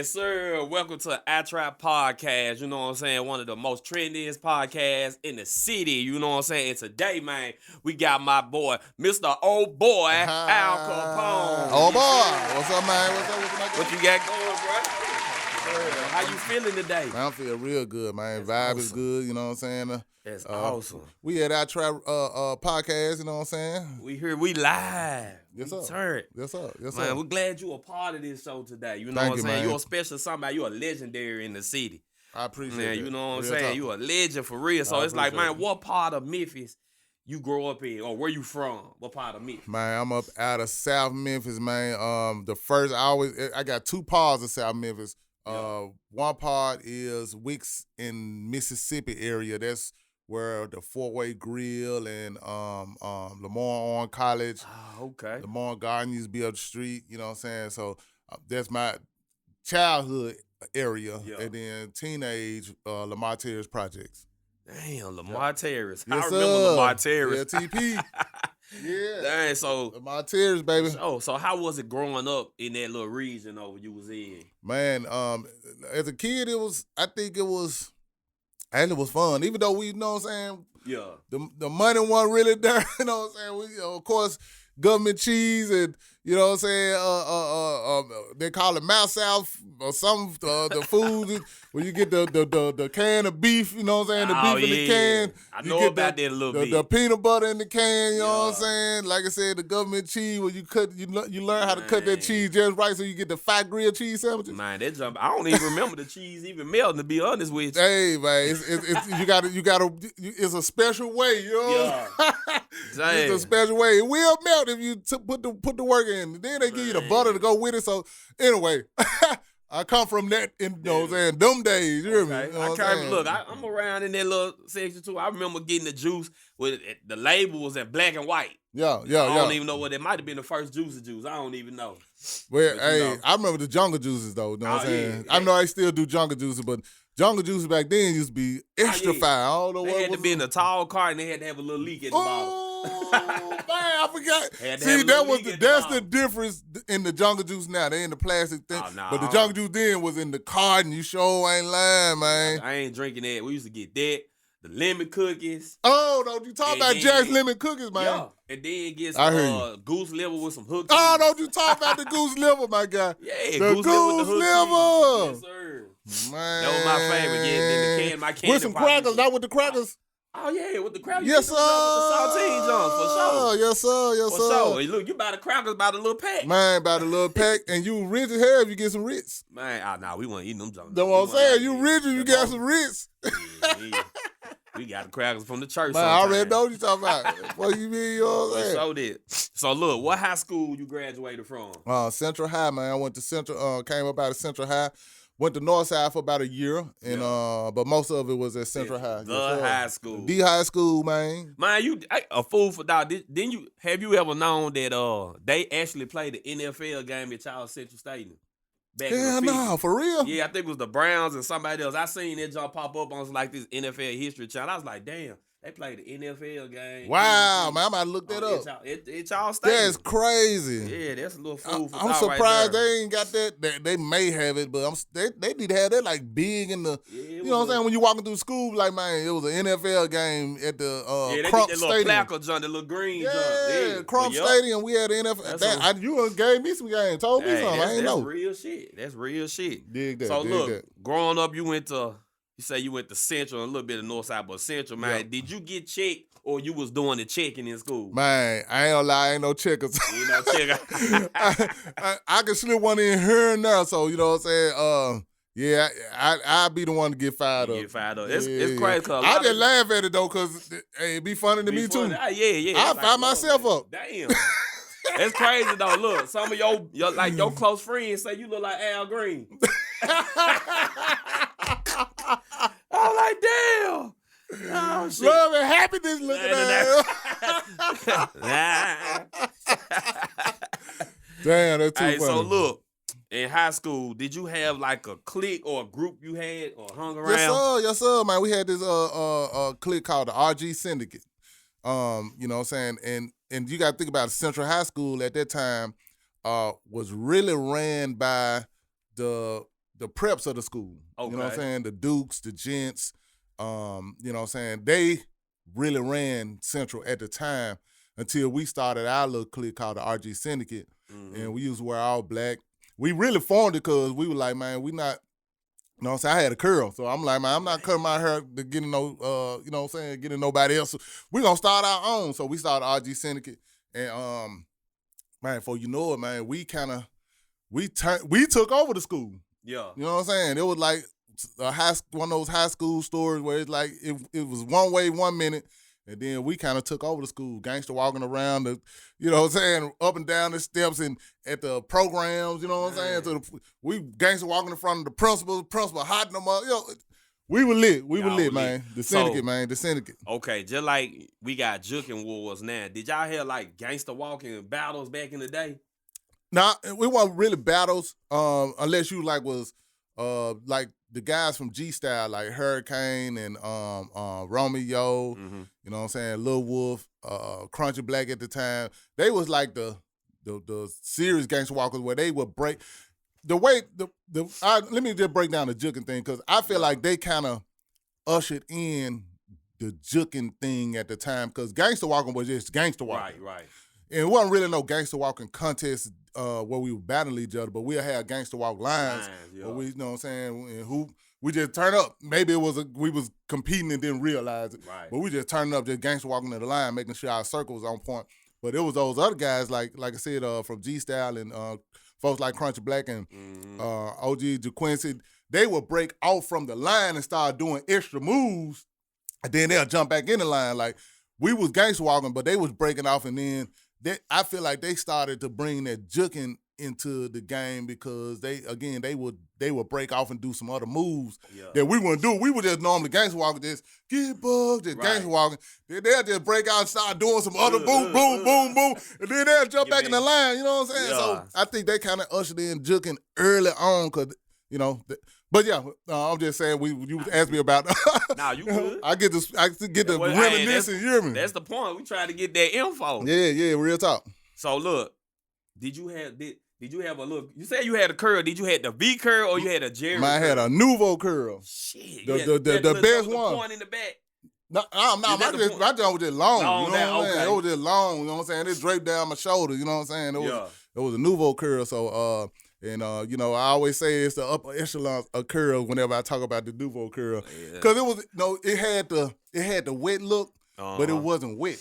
Yes, sir. Welcome to ITrapPodcast. You know what I'm saying? One of the most trendiest podcasts in the city. You know what I'm saying? And today, man, we got my boy, Mr. Old Boy, Al Kapone. Oh boy, what's up, man? What you got going, bro? How you feeling today? Man, I feel real good, man. Vibe is good. You know what I'm saying? That's awesome. We at ITrap podcast. You know what I'm saying? We here. We live. Yes, sir. Turn. Yes, sir. Yes, sir. Man, we're glad you a part of this show today. You know Thank what I'm you, saying? man. You're a special somebody. You're a legendary in the city. I appreciate Man, it. you know what I'm Real saying? talk. You a legend for real. So I it's like, appreciate man, it. what part of Memphis you grow up in, or where you from? What part of Memphis? Man, I'm up out of South Memphis, man. I got two parts of South Memphis. Yeah. One part is Wicks in Mississippi area. That's where the Four-Way Grill and Lamar on College, Okay. Lamar Garden used to be up the street. You know what I'm saying? So that's my childhood area, Yeah. and then teenage Lamar Terrace projects. Damn, Lamar Terrace. Yes, I remember sir. Lamar Terrace. Yeah, TP. Yeah. Dang, so Lamar Terrace, baby. so how was it growing up in that little region over you was in? Man, as a kid, I think it was fun. Even though we, you know what I'm saying, Yeah. the money wasn't really there, you know what I'm saying? Of course, government cheese and, you know what I'm saying, they call it mouse south or some, the foods where you get the can of beef, you know what I'm saying, the beef in the can. I You know get about that a little bit. The peanut butter in the can, you know what I'm Yeah. saying? Like I said, the government cheese where you learn how to cut Man. that cheese just right so you get the fat grilled cheese sandwiches. Man, that jump. I don't even remember the cheese even melting, to be honest with you. Hey man, it's a special way, you know. Yeah. It's Damn. a special way. It will melt if you put the work in. Then they give you the butter to go with it. So anyway, I come from that in those them days. You hear me? Okay. You know I what can't I'm saying? look. I'm around in that little section too. I remember getting the juice with the label was in black and white. Yeah. I don't even know what it might have been the first juice. I don't even know. Well, But you know. I remember the jungle juices though. You know what I'm Oh, saying? yeah. I know I still do jungle juices, but jungle juices back then used to be extra yeah. fine. I don't know They what had was to be in a tall car and they had to have a little leak at the bottom. Oh man, I forgot. Had to See, have a little leak at the that's the bottom. difference in the jungle juice now. They in the plastic thing, Oh, nah, but the I jungle juice then was in the carton. You sure ain't lying, man. I ain't drinking that. We used to get that, the lemon cookies. Oh no, you talking And about then- Jack's lemon cookies, man? Yeah. And then get I hear some goose liver with some hook Oh, cheese. don't you talk about the goose liver, my guy? Yeah, The goose liver with the goose hook liver. cheese. Yes, sir. Man, That was my favorite. Yeah, in the can, my candy with some pop crackers, and not shit. with the crackers. Oh yeah, with the crackers. Yes, You sir. can do that with the saltine joints for sure. Yes, sir. Yes, For sir. sure. Hey, look, you buy the crackers by the little pack. Man, about a little pack, and you rich as hell if you get some Ritz. Man, nah, we weren't eating them junk. That's what I'm saying. You rich if you got some Ritz. Yeah. We got the crackers from the church. Man, I already know what you talking about. What you mean, you know what I'm saying? So did. So look, what high school you graduated from? Central High, man. I went to Central, came up out of Central High. Went to Northside for about a year, and but most of it was at Central High. The Yes, sir. high school. The high school, man. Man, a fool for thought. Have you ever known that they actually played the NFL game at y'all Central Stadium? Back in the Hell 50s? no, for real? Yeah, I think it was the Browns and somebody else. I seen that jump pop up on like this NFL history channel. I was like, damn, they played the NFL game. Wow, man, I'm about to look that up. It's y'all stadium. That's crazy. Yeah, that's a little fool for I'm thought surprised right there. they ain't got that. They may have it, but they need to have that like big in the. Yeah, You know what I'm saying? When you walking through school, like man, it was an NFL game at the they Crump get that little Stadium. placard junk, that little green junk. Yeah, Crump But, yup, Stadium. We had the NFL. You gave me some game. Told me hey, something. I ain't that's know. real shit. That's real shit. Dig that. So dig look, that. growing up, you say you went to Central and a little bit of Northside, but Central, man. Yeah. Did you get checked or you was doing the checking in school? Man, I ain't gonna lie, I ain't no checkers. You know, check. I can slip one in here and there, so you know what I'm saying. Yeah, I'll be the one to get fired up. Get fired up. It's Yeah. crazy. Cause I just laugh at it though, cause hey, it be funny to me too. Yeah. I It's find myself man, up. Damn. That's crazy though. Look, some of your close friends say you look like Al Green. I'm like, damn. Oh, shit. Love and happiness looking at Damn, that's too Hey, funny. so look, in high school, did you have like a clique or a group you had or hung around? Yes, sir, man. We had this clique called the RG Syndicate. You know what I'm saying? And you gotta think about it, Central High School at that time was really ran by the preps of the school. Okay. You know what I'm saying? The Dukes, the Gents, you know what I'm saying? They really ran Central at the time until we started our little clique called the RG Syndicate. And we used to wear all black. We really formed it because we were like, man, we not, you know what I'm saying? I had a curl. So I'm like, man, I'm not cutting my hair to getting no, you know what I'm saying, getting nobody else. So we're going to start our own. So we started RG Syndicate. And, man, before you know it, man, we took over the school. Yeah. You know what I'm saying? It was like one of those high school stories where it's like it was one way 1 minute, and then we kind of took over the school. Gangster walking around, you know what I'm saying, up and down the steps and at the programs, you know what I'm saying? We gangster walking in front of the principal hotting them up. You know, we were lit. We were lit, man. The syndicate, man. The syndicate. Okay, just like we got juking wars now. Did y'all have like gangster walking battles back in the day? Nah, we weren't really battles, unless you was like the guys from G Style, like Hurricane and Romeo, you know what I'm saying, Lil Wolf, Crunchy Black at the time. They was like the serious gangster walkers where they would break the way let me just break down the juking thing, because I feel like they kind of ushered in the juking thing at the time, because gangster walking was just gangster walking. Right. And it wasn't really no gangster walking contest where we would battle each other, but we'll have gangster walk lines where we, you know what I'm saying, and who we just turn up. Maybe we was competing and didn't realize it. Right. But we just turning up, just gangster walking to the line, making sure our circle was on point. But it was those other guys, like I said, from G Style and folks like Crunchy Black and OG JaQuincy. They would break off from the line and start doing extra moves, and then they'll jump back in the line. Like, we was gangster walking, but they was breaking off, and then I feel like they started to bring that juking into the game, because they would break off and do some other moves that we wouldn't do. We would just normally gangster walking, just get bugged, just gangster walking. Then they'll just break out and start doing some other boom, boom, boom, boom, and then they'll jump back in the line. You know what I'm saying? Yeah. So I think they kind of ushered in juking early on, because but yeah, I'm just saying, you asked me about. Nah, you good. I get the reminisce, you hear me? That's the point. We trying to get that info. Yeah, real talk. So look, did you have a look? You said you had a curl. Did you have the V curl or you had a Jerry? I had a Nouveau curl. Shit, the best one. Point in the back. No, my joint was just long. Long you know down, what I'm saying? okay. It was just long. You know what I'm saying? It draped down my shoulder. You know what I'm saying? It was a Nouveau curl. So I always say it's the upper echelon of curls whenever I talk about the Nouveau curl, because it was it had the wet look, but it wasn't wet.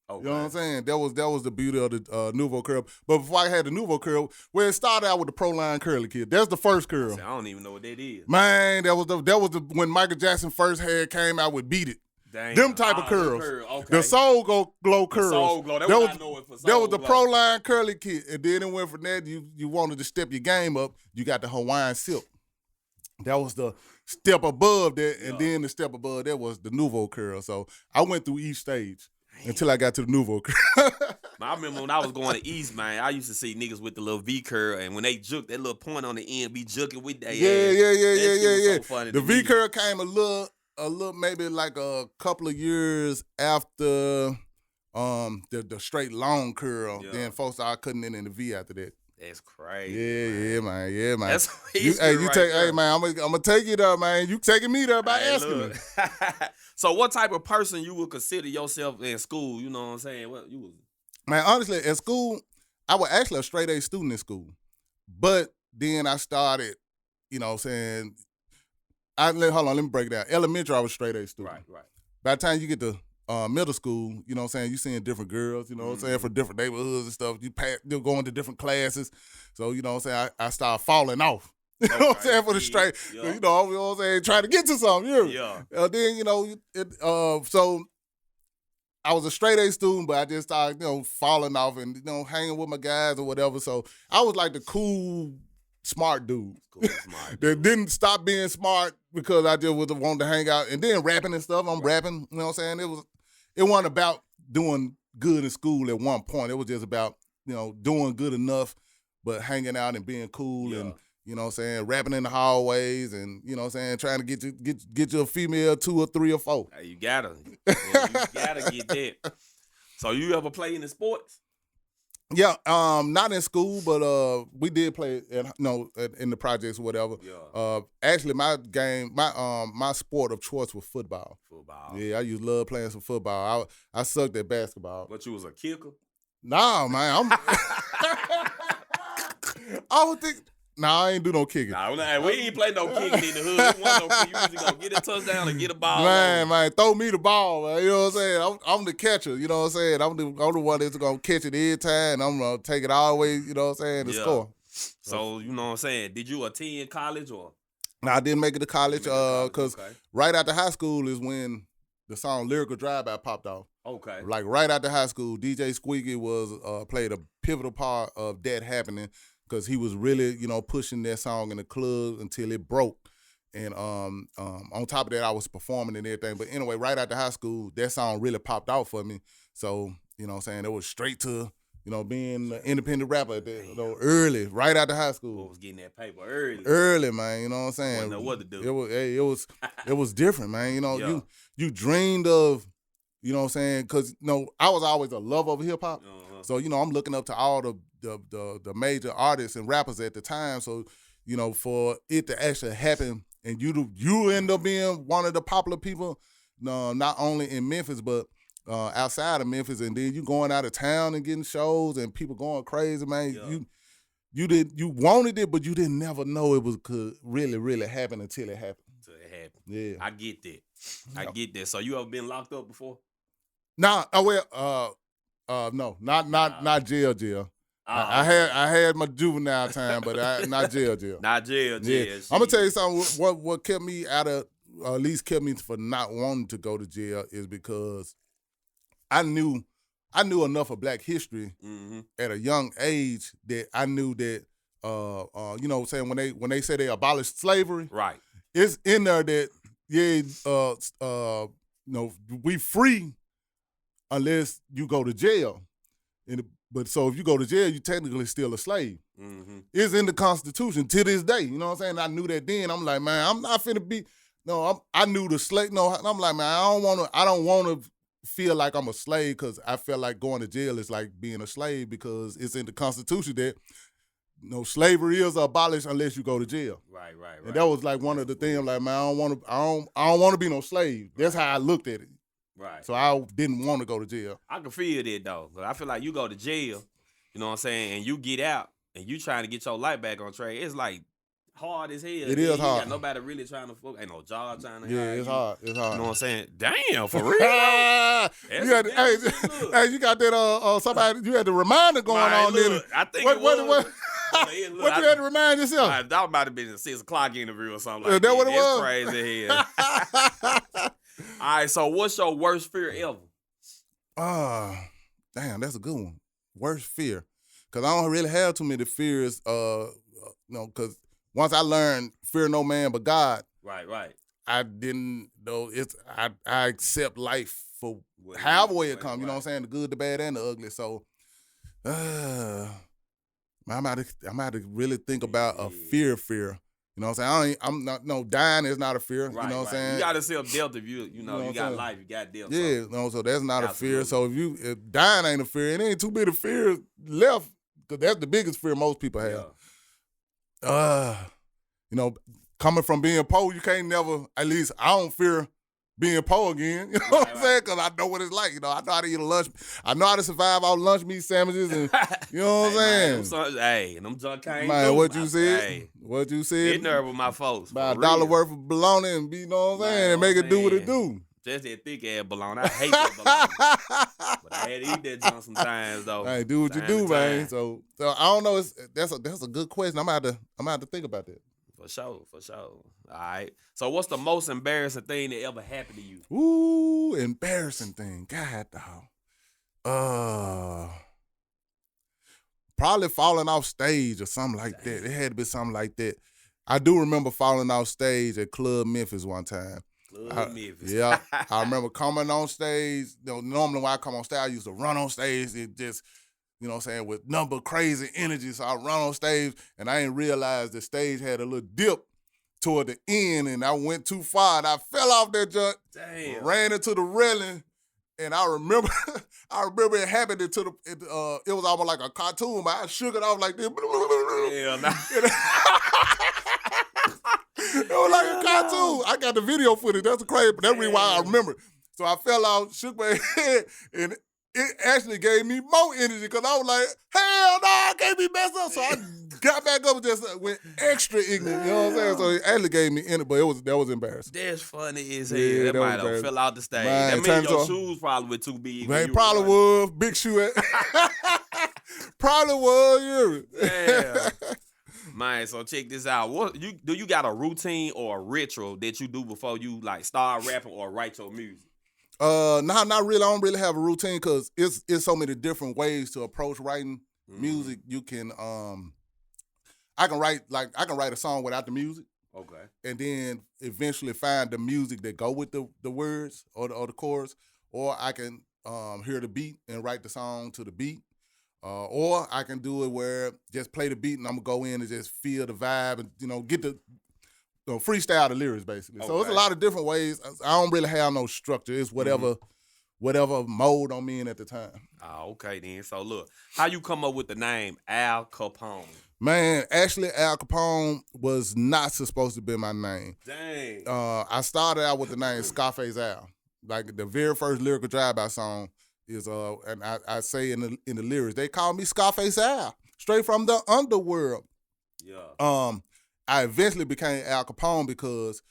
Okay. You know what I'm saying? That was the beauty of the Nouveau curl. But before I had the Nouveau curl, it started out with the Pro Line curly kid. That's the first curl. I don't even know what that is. Man, that was when Michael Jackson first came out with Beat It. Damn. Them type of curls. Okay. The Soul Glow curls. The Soul Glow. That was the Pro Line curly kid. And then it went from that, you wanted to step your game up, you got the Hawaiian Silk. That was the step above that, and then the step above that was the Nouveau curl. So I went through each stage until I got to the Nouveau curl. I remember when I was going to East, man, I used to see niggas with the little V curl, and when they juke, that little point on the end be juking with that. Yeah. So funny the V curl came a little maybe like a couple of years after the straight long curl. Yeah. Then folks started cutting it in the V after that. That's crazy. Yeah, man. That's hey man, I'm gonna take you there, man. You taking me there by asking me. So what type of person you would consider yourself in school? You know what I'm saying? What you was? Man, honestly, at school, I was actually a straight A student in school. But then I started, you know what I'm saying, hold on, let me break it down. Elementary, I was a straight A student. Right. By the time you get to middle school, you know what I'm saying, you seeing different girls, you know what I'm saying, from different neighborhoods and stuff. You're going to different classes. So, you know what I'm saying, I started falling off. You know what I'm saying, for the straight. Yeah. You know what I'm saying, trying to get to something. You know? Yeah. Then, so I was a straight A student, but I just started, falling off and, hanging with my guys or whatever. So I was like the cool, smart dude. That didn't stop being smart because I just wanted to hang out. And then rapping and stuff, I'm rapping, you know what I'm saying? It wasn't about doing good in school at one point. It was just about, doing good enough, but hanging out and being cool and, you know what I'm saying, rapping in the hallways and, you know what I'm saying, trying to get you a female 2 or 3 or 4. You gotta. You gotta get that. So you ever play in the sports? Yeah, not in school, but we did play in the projects or whatever. Yeah. Actually, my sport of choice was football. Football. Yeah, I used to love playing some football. I sucked at basketball. But you was a kicker? Nah, man, I would think. Nah, I ain't do no kicking. Nah, we ain't play no kicking in the hood. You either gonna get a touchdown or get a ball. Man, throw me the ball, man. You know what I'm saying? I'm the catcher. You know what I'm saying? I'm the one that's gonna catch it every time. I'm gonna take it all the way. You know what I'm saying? To score. So you know what I'm saying? Did you attend college or? No, I didn't make it to college because right after high school is when the song "Lyrical Drive-By" popped off. Okay. Like right after high school, DJ Squeeky played a pivotal part of that happening. Because he was really, pushing that song in the club until it broke. And on top of that, I was performing and everything. But anyway, right after high school, that song really popped out for me. So, you know what I'm saying, it was straight to, being an independent rapper early, right after high school. I was getting that paper early. Early, man, you know what I'm saying? Didn't know what to do. It was different, man. You dreamed of, you know what I'm saying? Because, I was always a lover of hip-hop. Uh-huh. So, I'm looking up to all the major artists and rappers at the time. So, for it to actually happen and you end up being one of the popular people, not only in Memphis, but outside of Memphis, and then you going out of town and getting shows and people going crazy, man. Yeah. You wanted it, but you didn't never know it could really, really happen until it happened. Yeah. I get that. I get that. So you ever been locked up before? Nah, no, not jail. I had my juvenile time, but not jail. Not jail. Yeah. I'm gonna tell you something. What kept me out of, or at least kept me for not wanting to go to jail, is because I knew enough of Black history at a young age that I knew that saying when they say they abolished slavery, right? It's in there that we free unless you go to jail. But so if you go to jail, you technically still a slave. Mm-hmm. It's in the Constitution to this day. You know what I'm saying? I knew that then. I'm like, man, I'm not finna be. No, I knew the slave. No, I'm like, man, I don't want to feel like I'm a slave because I feel like going to jail is like being a slave because it's in the Constitution that slavery is abolished unless you go to jail. Right. And that was like one of the things. Like, man, I don't want to be no slave. That's how I looked at it. Right. So I didn't want to go to jail. I can feel that though. But I feel like you go to jail, you know what I'm saying, and you get out and you trying to get your life back on track. It's like hard as hell. It is hard. You got nobody really trying to fuck. Ain't no job trying to. Yeah, it's hard. You know what I'm saying? Damn, for real. You got that somebody. You had the reminder going on there. I think what you had to remind yourself? That might have been a 6 o'clock interview or something like that. That what it was? Crazy hell. All right, so what's your worst fear ever? Damn, that's a good one. Worst fear. Because I don't really have too many fears, because once I learned fear no man but God. Right. I didn't know I accept life for however way it comes, you know what I'm saying? The good, the bad, and the ugly. So I'm out to really think about a fear. You know what I'm saying? Dying is not a fear. Right, you know what I'm saying? You got to self-death if you got life, you got death. Yeah, so that's not a fear. So if dying ain't a fear, it ain't too many fears left, because that's the biggest fear most people have. Yeah. Coming from being poor, you can't never, at least I don't fear being poor again. You know what I'm saying? Because I know what it's like. I know how to eat a lunch. I know how to survive off lunch meat sandwiches, and you know what I'm saying? Them junk can't man, what you said? What you said? Get nerve with my folks. Buy $1 worth of bologna and you know what I'm saying? And make it do what it do. Just that thick ass bologna. I hate that bologna. But I had to eat that junk sometimes though. Hey, do what you do, man. So I don't know. That's a good question. I'm gonna have to think about that. For sure. All right. So what's the most embarrassing thing that ever happened to you? Ooh, embarrassing thing. God, dog. Probably falling off stage or something like that. It had to be something like that. I do remember falling off stage at Club Memphis one time. Memphis. Yeah. I remember coming on stage. Normally when I come on stage, I used to run on stage. It just, you know what I'm saying, with crazy energy. So I run on stage, and I didn't realize the stage had a little dip toward the end, and I went too far, and I fell off that junk. Damn. Ran into the railing, and I remember I remember it happened it was almost like a cartoon, but I shook it off like this. Hell nah. It was like a cartoon. I got the video footage. That's crazy, but that's the reason why I remember it. So I fell out, shook my head, and it actually gave me more energy because I was like, hell no, I can't be messed up. So I got back up and just went extra ignorant. You know what I'm saying? So it actually gave me energy, but that was embarrassing. That's funny as hell. Yeah, that might have fell out the stage. Man, That means your shoes probably were too big. Man, probably was. Big shoe. Probably was, yeah. Man, so check this out. Do you got a routine or a ritual that you do before you like start rapping or write your music? Not really. I don't really have a routine because it's so many different ways to approach writing music. You can I can write a song without the music. Okay. And then eventually find the music that go with the words or the chorus, or I can hear the beat and write the song to the beat. Or I can do it where just play the beat and I'm gonna go in and just feel the vibe and get the freestyle the lyrics basically. Okay. So it's a lot of different ways. I don't really have no structure. It's whatever mode I'm in at the time. Oh, okay then. So look, how you come up with the name Al Kapone? Man, actually Al Kapone was not supposed to be my name. Dang. I started out with the name Scarface Al. Like the very first Lyrical Drive-By song is and I say in the lyrics, they call me Scarface Al, straight from the underworld. Yeah. I eventually became Al Kapone because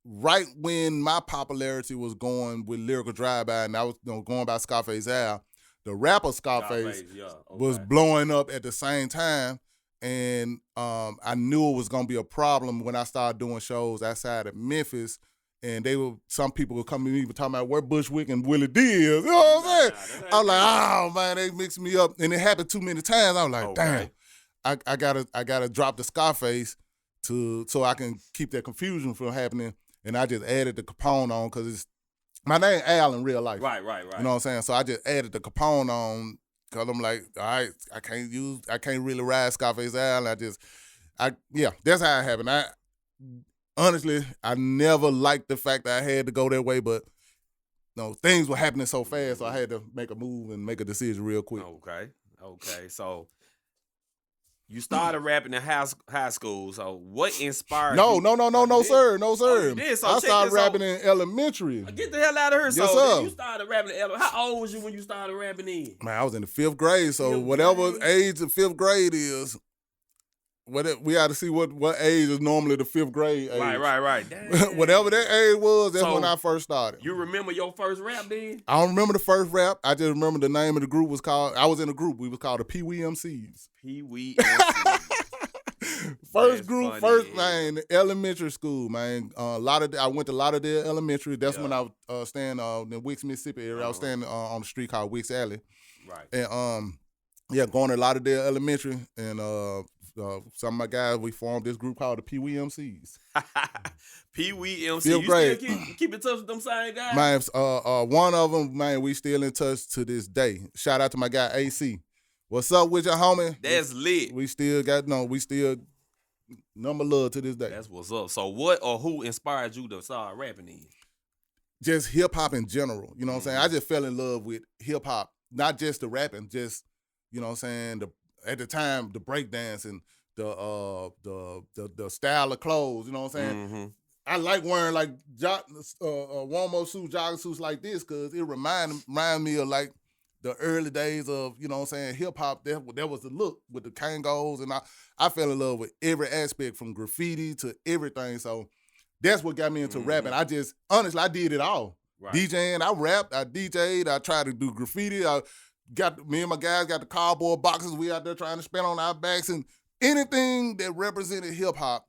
right when my popularity was going with Lyrical Drive-By and I was going by Scarface Al, the rapper Scarface was blowing up at the same time, and I knew it was gonna be a problem when I started doing shows outside of Memphis. And some people would come to me talking about where Bushwick and Willie D is. You know what I'm saying? I was like, oh man, they mixed me up. And it happened too many times. I was like, damn, I gotta drop the Scarface so I can keep that confusion from happening. And I just added the Capone on because my name Al in real life. Right. You know what I'm saying? So I just added the Capone on because I'm like, all right, I can't really ride Scarface Al. That's how it happened. Honestly, I never liked the fact that I had to go that way, but things were happening so fast, so I had to make a move and make a decision real quick. Okay. So you started rapping in high school. So what inspired you? No, sir. Oh, you did? So I started rapping in elementary. Get the hell out of here. Yes, so you started rapping in elementary. How old was you when you started rapping in? Man, I was in the 5th grade, so whatever age the 5th grade is, we had to see what age is normally the 5th grade age. Right. Whatever that age was, that's when I first started. You remember your first rap then? I don't remember the first rap. I just remember the name of the group was called, I was in a group, we was called the Pee Wee MCs. Pee Wee MCs. First group, first man, elementary school, man. I went to Lauderdale Elementary. That's when I was staying in the Wicks, Mississippi area. I was staying on the street called Wicks Alley. Right. And going to Lauderdale Elementary, and some of my guys, we formed this group called the Pee Wee MCs. Pee Wee MCs. You still keep in touch with them same guys? Man, one of them, man, we still in touch to this day. Shout out to my guy AC. What's up with your homie? That's lit. We still number love to this day. That's what's up. So what or who inspired you to start rapping in? Just hip hop in general. You know what I'm saying? I just fell in love with hip hop, not just the rapping, just, you know what I'm saying, at the time, the breakdance and the style of clothes, you know what I'm saying? Mm-hmm. I like wearing like warm-up suits, jogging suits like this because it remind me of like the early days of, you know what I'm saying, hip-hop. That was the look with the Kangos, and I fell in love with every aspect from graffiti to everything. So that's what got me into rapping. I did it all. Right. DJing, I rapped, I DJ'd, I tried to do graffiti. Me and my guys got the cardboard boxes we out there trying to spin on our backs, and anything that represented hip-hop,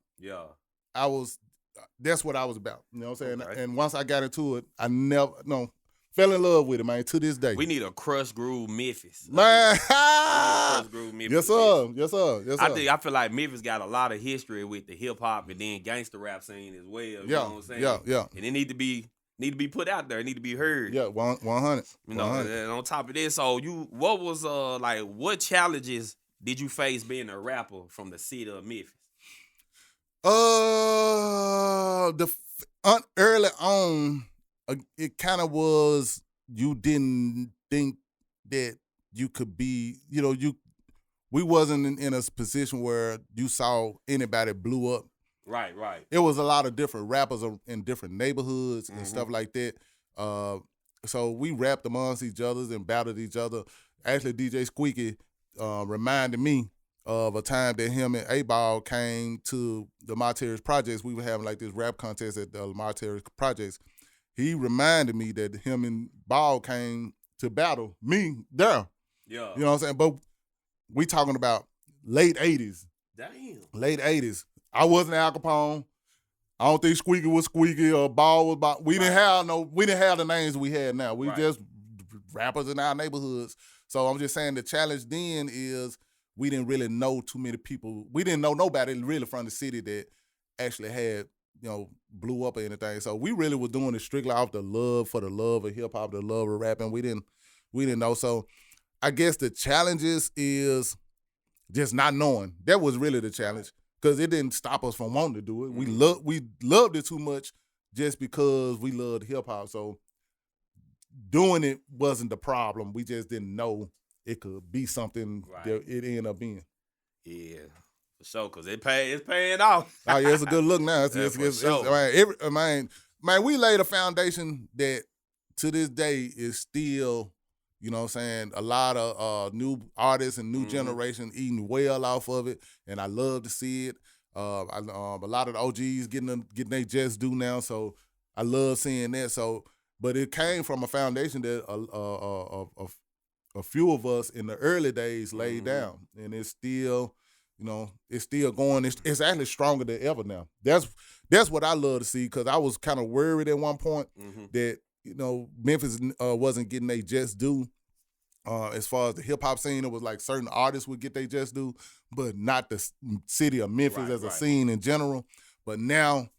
that's what I was about. You know what I'm saying? Okay. And once I got into it, I fell in love with it, man, to this day. We need a Crush Groove Memphis. Man. Crush Groove Memphis. Yes, sir. I feel like Memphis got a lot of history with the hip-hop and then gangster rap scene as well. You know what I'm saying? Yeah. And it need to be put out there. It need to be heard. Yeah, 100. You know, 100. And on top of this, so what was what challenges did you face being a rapper from the city of Memphis? Early on, it kind of was you didn't think that you could be, we wasn't in a position where you saw anybody blew up. Right. It was a lot of different rappers in different neighborhoods and stuff like that. So we rapped amongst each other and battled each other. Actually, DJ Squeeky reminded me of a time that him and A-Ball came to the Martyrs Projects. We were having like this rap contest at the Martyrs Projects. He reminded me that him and Ball came to battle me there. Yeah. You know what I'm saying? But we talking about late 80s. Damn. Late 80s. I wasn't Al Kapone. I don't think Squeaky was Squeaky or Ball was Ball. We didn't have the names we had now. We just rappers in our neighborhoods. So I'm just saying the challenge then is we didn't really know too many people. We didn't know nobody really from the city that actually had, blew up or anything. So we really were doing it strictly off the love for the love of hip hop, the love of rapping. We didn't know. So I guess the challenges is just not knowing. That was really the challenge. Because it didn't stop us from wanting to do it. We loved it too much just because we loved hip hop. So doing it wasn't the problem. We just didn't know it could be something that it ended up being. Yeah, for sure. Because it's paying off. Oh yeah, it's a good look now. We laid a foundation that to this day is still, a lot of new artists and new generation eating well off of it, and I love to see it. A lot of the OGs getting their just due now, so I love seeing that. So, but it came from a foundation that a few of us in the early days laid down, and it's still, it's still going. It's actually stronger than ever now. That's what I love to see, because I was kind of worried at one point that Memphis wasn't getting their just due. As far as the hip hop scene, it was like certain artists would get their just due, but not the city of Memphis as a scene in general. But now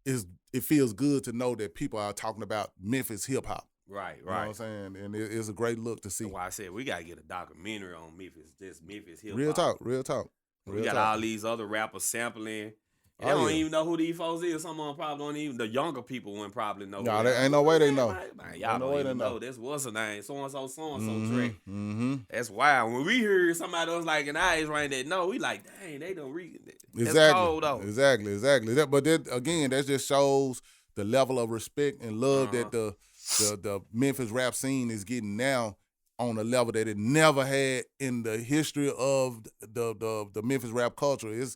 it feels good to know that people are talking about Memphis hip hop. Right. You know what I'm saying? And it's a great look to see. That's why I said we got to get a documentary on Memphis, just Memphis hip hop. Real talk. We got all these other rappers sampling. They don't even know who these folks is. Some of them probably don't even. The younger people wouldn't probably know. No, there ain't no way they know. Man, y'all don't even know. This what's her name? So-and-so track. Mm-hmm. That's wild. When we hear somebody else like an age range that know, we like, dang, they don't read it. Exactly. Cold, though. Exactly. That just shows the level of respect and love that the Memphis rap scene is getting now on a level that it never had in the history of the Memphis rap culture. It's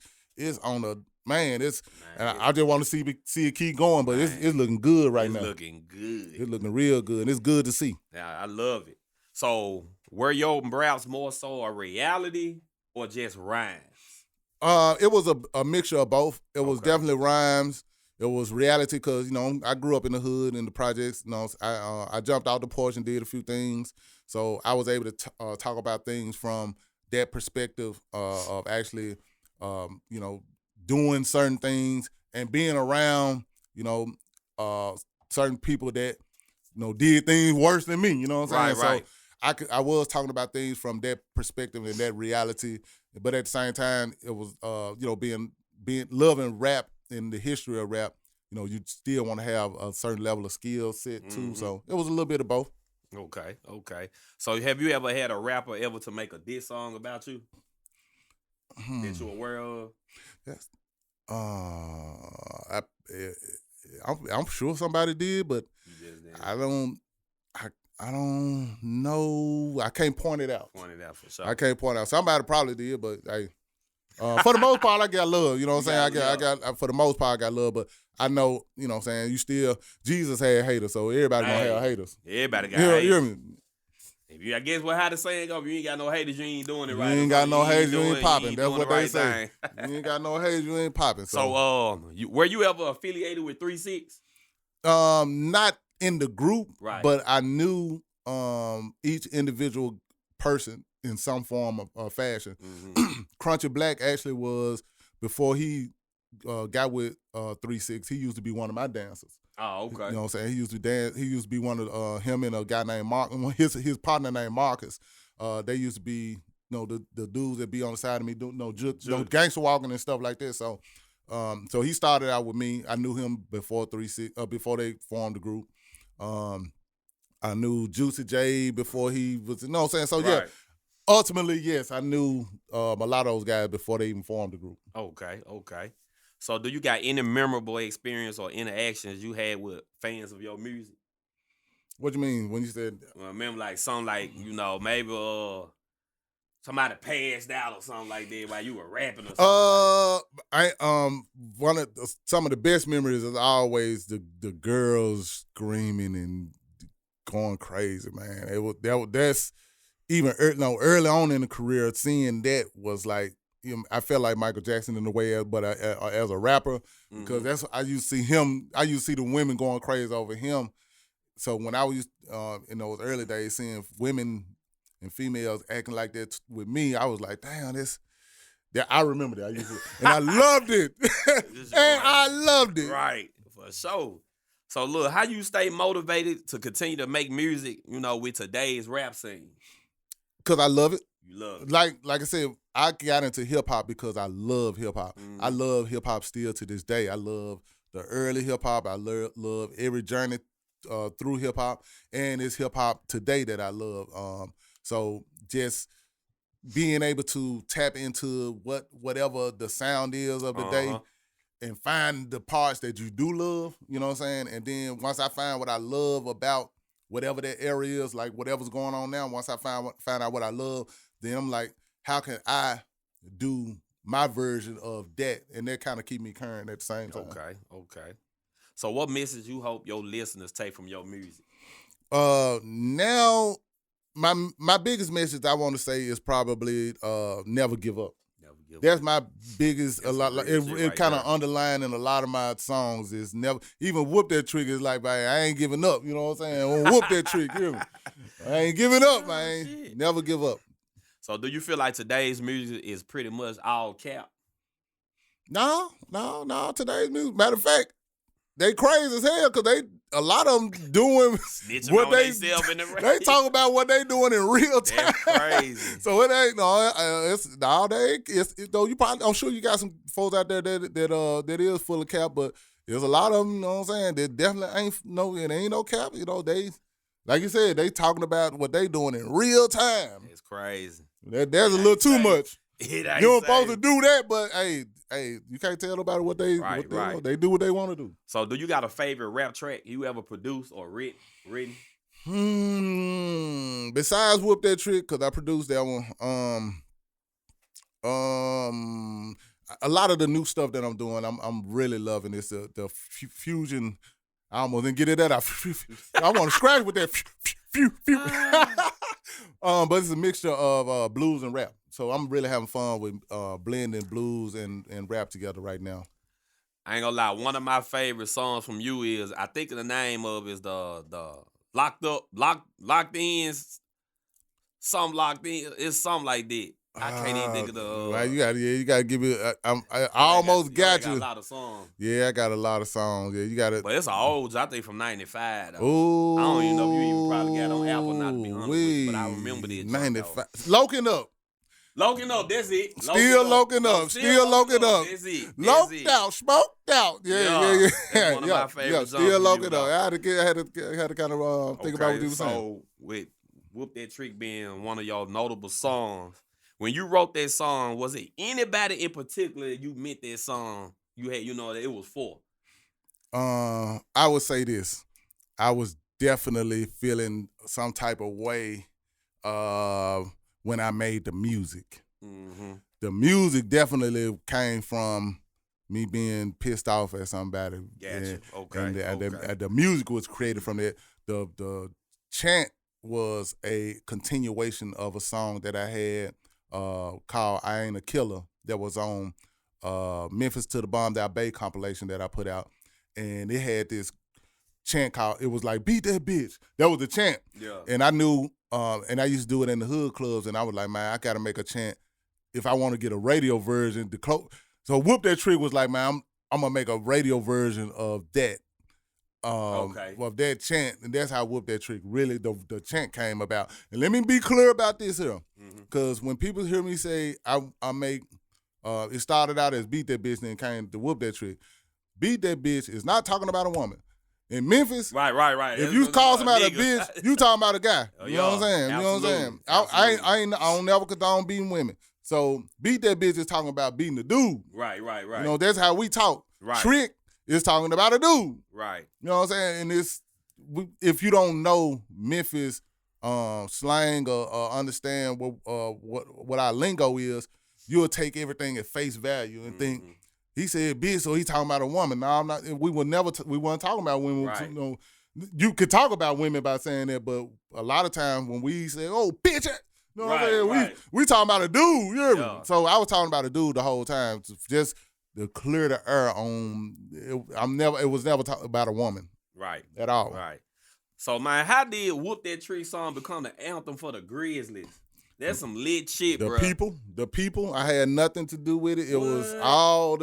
on a man. I just want to see it keep going, but it's looking good now. It's looking good. It's looking real good, and it's good to see. Yeah, I love it. So, were your raps more so a reality or just rhymes? It was a mixture of both. It was definitely rhymes. It was reality because, I grew up in the hood, in the projects. I jumped out the porch and did a few things. So I was able to talk about things from that perspective of actually, doing certain things and being around, certain people that, did things worse than me. You know what I'm saying? Right. So I was talking about things from that perspective and that reality, but at the same time, it was, being loving rap and the history of rap. You still want to have a certain level of skill set too. So it was a little bit of both. Okay. So have you ever had a rapper ever to make a diss song about you that you're aware of? Yes. I'm sure somebody did, but I don't know. I can't point it out. Point it out for sure. I can't point it out. Somebody probably did, but hey. For the most part, I got love. You know what I'm saying? I got for the most part, I got love. But I know, you know what I'm saying, Jesus had haters, so everybody gonna have haters. Everybody got haters. You hear me? I guess how the saying go, if you ain't got no haters, you ain't doing it right. You ain't got no haters, you ain't popping. That's what they say. You ain't got no haters, you ain't popping. So were you ever affiliated with 3-6? Not in the group, right, but I knew each individual person in some form of fashion. Mm-hmm. Crunchy Black actually was, before he got with 3-6, he used to be one of my dancers. Oh, okay. You know what I'm saying? He used to dance. He used to be one of him and a guy named Mark. His partner named Marcus. They used to be, the dudes that be on the side of me doing gangster walking and stuff like that. So, so he started out with me. I knew him before 3-6, before they formed the group. I knew Juicy J before he was, you know what I'm saying? So, yeah, Right. ultimately, yes, I knew a lot of those guys before they even formed the group. Okay. So, do you got any memorable experience or interactions you had with fans of your music? What you mean when you said? Well, remember, like something like maybe somebody passed out or something like that while you were rapping or something. Some of the best memories is always the girls screaming and going crazy, man. That's even early on in the career. Seeing that was like, I felt like Michael Jackson in a way, but as a rapper, because that's I used to see him. I used to see the women going crazy over him. So when I was in those early days, seeing women and females acting like that with me, I was like, damn, I remember that. And I loved it. I loved it. Right, for sure. So look, how you stay motivated to continue to make music, with today's rap scene? Because I love it. You love it. Like I said, I got into hip hop because I love hip hop. I love hip hop still to this day. I love the early hip hop. I love every journey through hip hop, and it's hip hop today that I love. So just being able to tap into whatever the sound is of the day and find the parts that you do love, you know what I'm saying? And then once I find what I love about whatever that area is, like whatever's going on now, once I find out what I love, then I'm like, how can I do my version of that? And that kind of keep me current at the same time. Okay. So what message you hope your listeners take from your music? Now, my biggest message I want to say is probably never give up. That's my biggest. It kind of underlined in a lot of my songs is never. Even Whoop That Trick is like, man, I ain't giving up. You know what I'm saying? Whoop that trick. You know? I ain't giving up, man. Shit. Never give up. So do you feel like today's music is pretty much all cap? No. Today's music. Matter of fact, they crazy as hell because a lot of them doing snitching what on themselves in the race. They talk about what they doing in real time. That's crazy. So it ain't I'm sure you got some folks out there that is full of cap, but there's a lot of them, you know what I'm saying, that definitely it ain't no cap. They, like you said, they talking about what they doing in real time. It's crazy. There's a little too much. You ain't supposed to do that, but hey, you can't tell nobody what they they do what they want to do. So do you got a favorite rap track you ever produced or written? Besides Whoop That Trick, because I produced that one. A lot of the new stuff that I'm doing, I'm really loving. It's the fusion. I almost didn't get it out. I want to scratch with that. But it's a mixture of blues and rap. So I'm really having fun with blending blues and rap together right now. I ain't gonna lie, one of my favorite songs from you is, I think the name of is the locked in, something locked in. It's something like that. I can't even think of the. Well, you gotta give it. I almost got you. Got a lot of songs. Yeah, I got a lot of songs. Yeah, you got it. But it's an old, I think from '95. Ooh, I don't even know if you even probably got on Apple, not to be honest with you, but I remember this. 95. Loking up. Loking up, that's it. Still loking up. Still loking up. That's it. Loked out, smoked out. Yeah. That's one of my favorite songs. Still loking up. I had to kind of think about what you were saying. So with Whoop That Trick being one of your notable songs, when you wrote that song, was it anybody in particular you meant that song you had, that it was for? I would say this. I was definitely feeling some type of way when I made the music. Mm-hmm. The music definitely came from me being pissed off at somebody. Gotcha. And the music was created from that. The chant was a continuation of a song that I had called I Ain't a Killer that was on Memphis to the Bomb That Bay compilation that I put out. And it had this chant called, it was like, beat that bitch. That was the chant. Yeah. And I knew, and I used to do it in the hood clubs, and I was like, man, I got to make a chant if I want to get a radio version. So Whoop That Trick was like, man, I'm going to make a radio version of that. Of that chant, and that's how Whoop That Trick really, the chant came about. And let me be clear about this here, because when people hear me say I make, it started out as beat that bitch and then came to Whoop That Trick. Beat that bitch is not talking about a woman. In Memphis, right. if you call somebody a bitch, you talking about a guy. You know what I'm saying? You know what I'm saying? I don't never condone beating women. So beat that bitch is talking about beating the dude. Right. You know, that's how we talk. Right. Trick is talking about a dude. Right. You know what I'm saying? And if you don't know Memphis slang or understand what our lingo is, you'll take everything at face value and think he said bitch, so he talking about a woman. No, I'm not. We weren't talking about women. Right. You know, you could talk about women by saying that, but a lot of times when we say, "Oh, bitch," you know what I'm saying? We talking about a dude. You hear me? So I was talking about a dude the whole time, just to clear the air on. It was never talking about a woman. Right. At all. Right. So, man, how did Whoop That Trick song become the anthem for the Grizzlies? That's some lit shit, bro. The people, I had nothing to do with it. It was all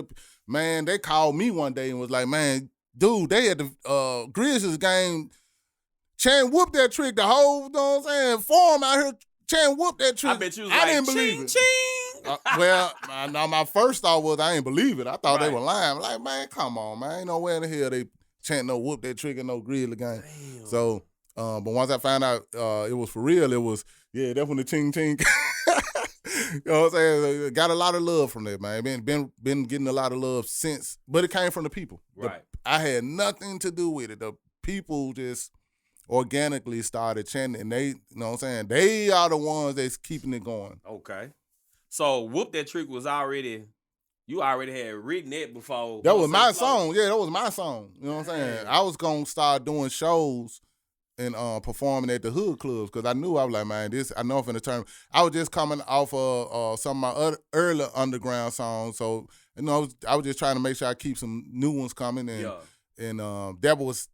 man, they called me one day and was like, man, dude, they had the Grizzlies game. Chan Whoop That Trick, the whole, you know what I'm saying, form out here, Chan Whoop That Trick. I bet you was like, didn't believe it. Ching. Well, my first thought was I didn't believe it. I thought they were lying. Like, man, come on, man. Ain't nowhere in the hell they chant no Whoop That Trick in no Grizzly game. Damn. So, but once I found out it was for real, it was, that's when the ching. You know what I'm saying? Got a lot of love from that, man. Been getting a lot of love since, but it came from the people. Right. I had nothing to do with it. The people just organically started chanting, and they, you know what I'm saying? They are the ones that's keeping it going. Okay. So Whoop That Trick was you already had written it before. That was my song. Yeah, that was my song. You know what I'm saying? I was going to start doing shows and performing at the hood clubs because I knew I was like, man, I know I'm finna turn. I was just coming off of some of my early underground songs, so you know I was just trying to make sure I keep some new ones coming, and that was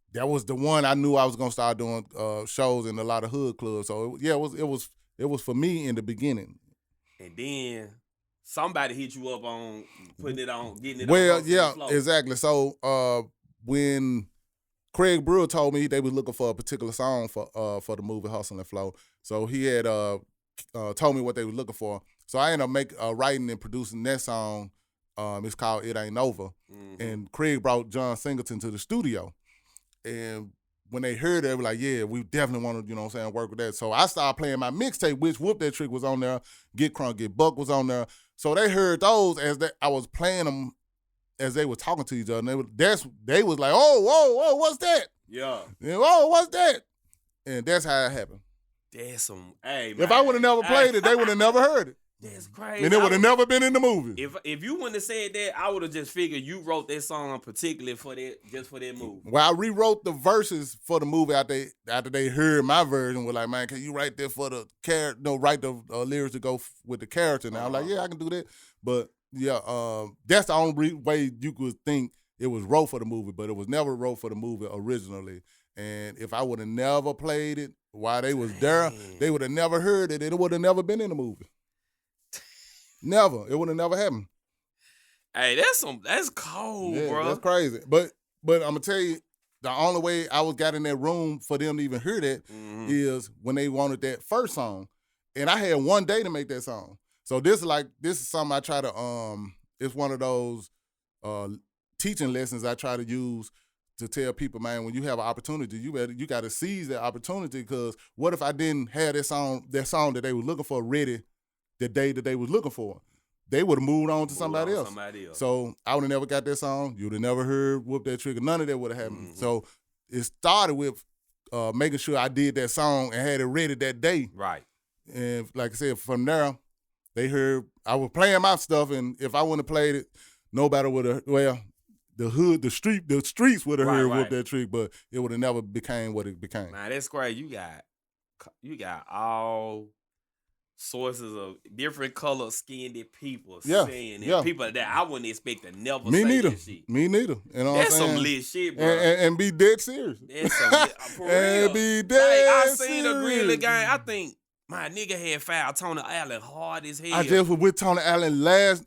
the one I knew I was gonna start doing shows in a lot of hood clubs. So it was for me in the beginning. And then somebody hit you up on putting it on, getting it. Well, on yeah, the floor. exactly. So when Craig Brewer told me they was looking for a particular song for the movie Hustle and Flow. So he had told me what they were looking for. So I ended up writing and producing that song. It's called It Ain't Over. Mm-hmm. And Craig brought John Singleton to the studio. And when they heard it, they were like, yeah, we definitely want to, you know what I'm saying, work with that. So I started playing my mixtape, which Whoop That Trick was on there. Get Crunk, Get Buck was on there. So they heard those I was playing them as they were talking to each other. And they was like, whoa, what's that? Yeah. And, whoa, what's that? And that's how it happened. That's some, hey, man. If I would have never played it, they would have never heard it. That's crazy. And it would have never been in the movie. If you wouldn't have said that, I would have just figured you wrote that song particularly for that movie. Well, I rewrote the verses for the movie after they heard my version. Was like, man, can you write that for the character? No, write the lyrics to go with the character. And I was like, yeah, I can do that. But yeah, that's the only way you could think it was wrote for the movie, but it was never wrote for the movie originally. And if I would have never played it while they was there, they would have never heard it, and it would have never been in the movie. Never. It would have never happened. Hey, that's cold, bro. That's crazy. But I'm gonna tell you, the only way I got in that room for them to even hear that is when they wanted that first song. And I had one day to make that song. So this is something I try to it's one of those teaching lessons I try to use to tell people, man, when you have an opportunity, you got to seize that opportunity, because what if I didn't have that song that they were looking for ready the day that they was looking for? They would have moved on to somebody else. So I would have never got that song. You would have never heard Whoop That Trick. None of that would have happened. Mm-hmm. So it started with making sure I did that song and had it ready that day. Right. And like I said, from there, they heard I was playing my stuff, and if I wouldn't have played it, nobody would have, the streets would have heard Whoop That Trick, but it would have never became what it became. Nah, that's great. You got all sources of different color skinned people saying it. People that I wouldn't expect to never say that shit. Me neither. You know that's what I'm some saying? lit shit, bro. And be dead serious. That's some for real. And be dead I seen a Grizzly game. I think my nigga had fouled Tony Allen hard as hell. I just was with Tony Allen last.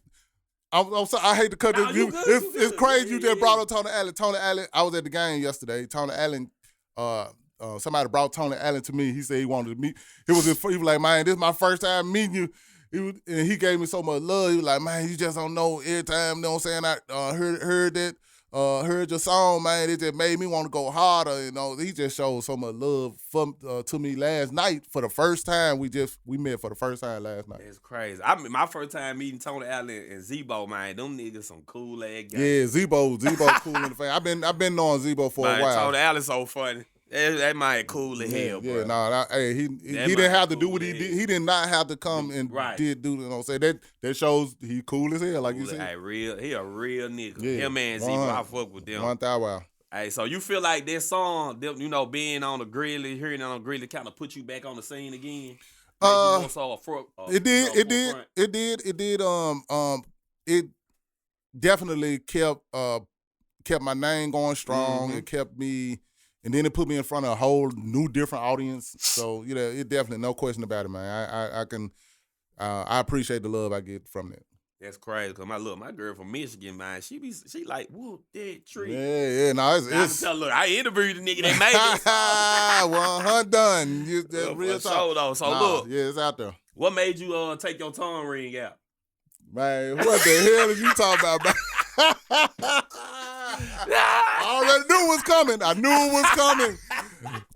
I'm sorry, I hate to cut this. It's crazy you just brought up Tony Allen. Tony Allen, I was at the game yesterday. Tony Allen, somebody brought Tony Allen to me. He said he wanted to meet. He was like, man, this is my first time meeting you. And he gave me so much love. He was like, man, you just don't know every time, you know what I'm saying? I heard that heard your song, man. It just made me want to go harder. You know, he just showed so much love to me last night for the first time. We met for the first time last night. That's crazy. My first time meeting Tony Allen and Zebo, man. Them niggas some cool ass guys. Yeah, Zebo cool in the fan. I've been knowing Zebo for a while. Tony Allen so funny. That man cool as hell, bro. Yeah, hey, he didn't have to do what he did. He did not have to come and did do. You know, say that shows he cool as hell, like you said. Hey, he a real nigga. Yeah, Him and Zebo, I fuck with them. 1,000. Hey, so you feel like this song, you know, being on the Grilly, hearing it on the Grilly, kind of put you back on the scene again? It did. It definitely kept my name going strong. Mm-hmm. It kept me. And then it put me in front of a whole new, different audience. So, you know, it definitely, no question about it, man. I appreciate the love I get from that. That's crazy, because my girl from Michigan, man, she like, whoop that tree. Yeah, no, it's look, I interviewed the nigga that made it. 100 done. That's real talk. Sure, though. So look. Yeah, it's out there. What made you take your tongue ring out? Man, what the hell did you talking about, man? I already knew it was coming. I knew it was coming.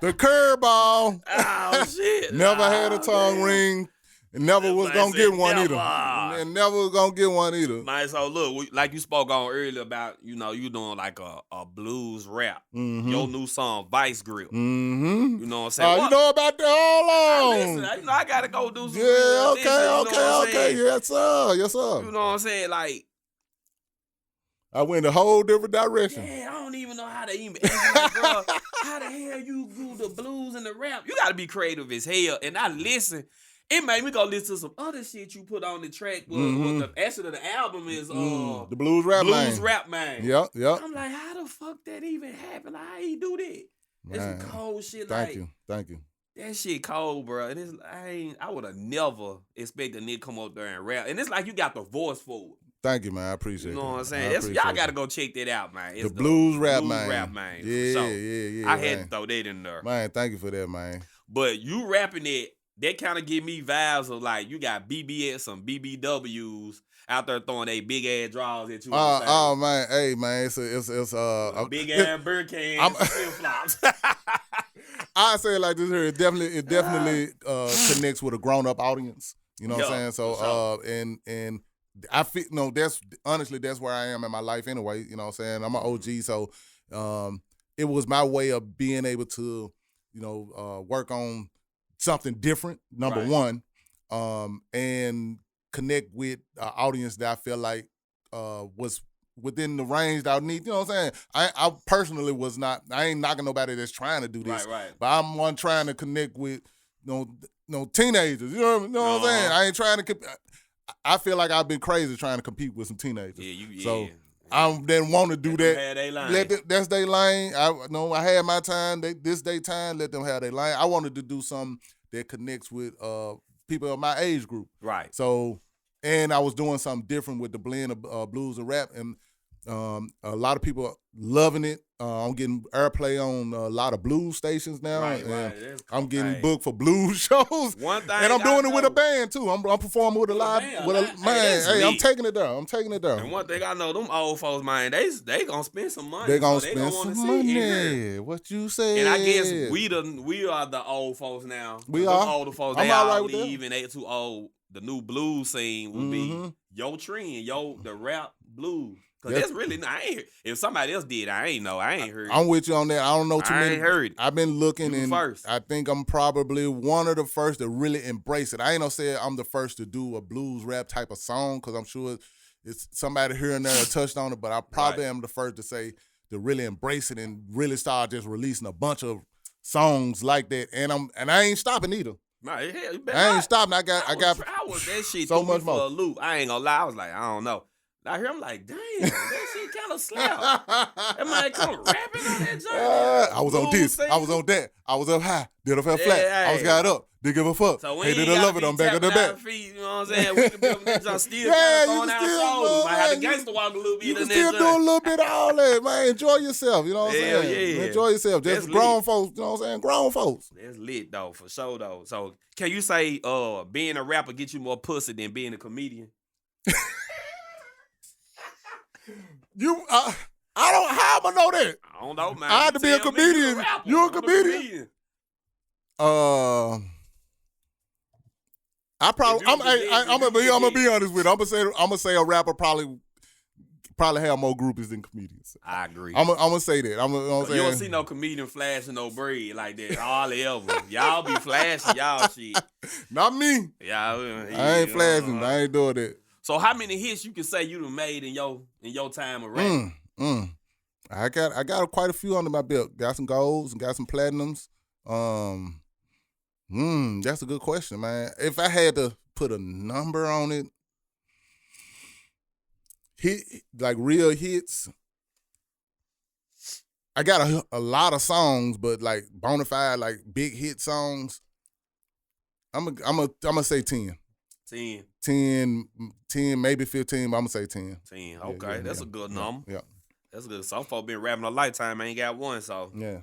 The curveball. Oh, shit. Never had a tongue ring. And never was going to get one either. And never was going to get one either. Man, so look, like you spoke on earlier about, you know, you doing like a blues rap. Mm-hmm. Your new song, Vice Grip. Mm-hmm. You know what I'm saying? You know about that? Hold on. Listen, I got to go do some Okay. Yes, sir. You know what I'm saying? Like, I went a whole different direction. Yeah, I don't even know how to even like, bro, how the hell you do the blues and the rap? You got to be creative as hell. And I listen. It made me go listen to some other shit you put on the track. Actually, the album is the Blues Rap Man. Blues Rap Man. Yep. I'm like, how the fuck that even happened? Like, how he do that? That's some cold shit. Thank you. That shit cold, bro. And I would have never expected a nigga come up there and rap. And it's like you got the voice for it. Thank you, man. I appreciate it. You know what I'm saying? Y'all got to go check that out, man. It's the Blues Rap Man. Yeah. I had to throw that in there. Man, thank you for that, man. But you rapping it, that kind of give me vibes of like you got BBS and BBWs out there throwing they big ass draws at you. Oh man, hey man, it's big ass beer cans, flip flops. I say it like this here. It definitely connects with a grown up audience. You know what I'm saying? So and I feel that's where I am in my life anyway. You know what I'm saying? I'm an OG, so it was my way of being able to work on something different, number one, and connect with an audience that I feel like was within the range that I need. You know what I'm saying? I personally was not. I ain't knocking nobody that's trying to do this, but I'm one trying to connect with teenagers. You know what I'm saying? I ain't trying to. I feel like I've been crazy trying to compete with some teenagers. So I didn't want to do that. That's their lane. I had my time. This day time. Let them have their lane. I wanted to do something that connects with people of my age group. Right. So, and I was doing something different with the blend of blues and rap, and a lot of people loving it. I'm getting airplay on a lot of blues stations now. And I'm getting booked for blues shows. One thing, and I'm doing it with a band too. I'm performing with a live man. Hey, I'm taking it there. And one thing I know, them old folks, man, they gonna spend some money. They gonna spend some money. What you say? And I guess we are the old folks now. We are older folks. They all leave and they too old. The new blues scene will be your trend, the rap blues. Cause that's really if somebody else did, I ain't heard. I'm with you on that. I don't know too many. I ain't heard it. I've been looking, and I think I'm probably one of the first to really embrace it. I ain't gonna say I'm the first to do a blues rap type of song, because I'm sure it's somebody here and there touched on it, but I probably am the first to really embrace it and really start just releasing a bunch of songs like that. And I ain't stopping either. I ain't stopping. I got that shit so much more. For a loop. I ain't gonna lie. I was like, I don't know. Out here, I'm like, damn, that shit kind of slap. That man come rapping on that joint. I was on this. I was on that. I was up high. Did I fell flat. I was got up. Didn't give a fuck. So hey, did I love it? I'm back on the back. Feet, you know what I'm saying? We can be up that joint still going out shows. Might have the gangster walk a little bit. You can still do a little bit of all that, man. Enjoy yourself. You know what I'm saying? Yeah. Enjoy yourself. Just grown folks. You know what I'm saying? Grown folks. That's lit though, for sure though. So can you say being a rapper get you more pussy than being a comedian? How am I know that? I don't know, man. I had to be a comedian. You a comedian? I probably. I'm gonna be honest with you. I'm gonna say a rapper probably have more groupies than comedians. I agree. I'm gonna say that. You know you don't see no comedian flashing no bread like that. All ever. Y'all be flashing y'all shit. Not me. Y'all. I ain't flashing. I ain't doing that. So how many hits you can say you done made in your time of rap? I got quite a few under my belt. Got some golds and got some platinums. That's a good question, man. If I had to put a number on it, like real hits, I got a lot of songs, but like bona fide, like big hit songs, I'm gonna say 10. 10, maybe 15, but I'm gonna say 10. 10, okay. That's a good number. Yeah. That's good. Some folk been rapping a lifetime, ain't got one, so. Yeah.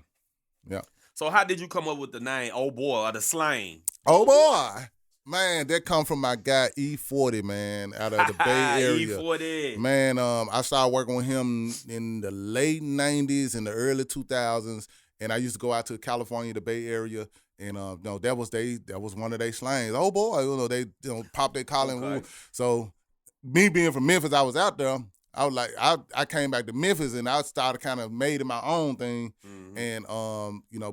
So how did you come up with the name Oh Boy or the slang? Oh Boy. Man, that come from my guy E40, man, out of the Bay Area. E40. Man, I started working with him in the late 90s and the early 2000s, and I used to go out to California, the Bay Area, and that was one of their slangs. Oh boy, they pop their collar and woo. So me being from Memphis, I was out there. I was like, I came back to Memphis and I started kind of made it my own thing. Mm-hmm. And,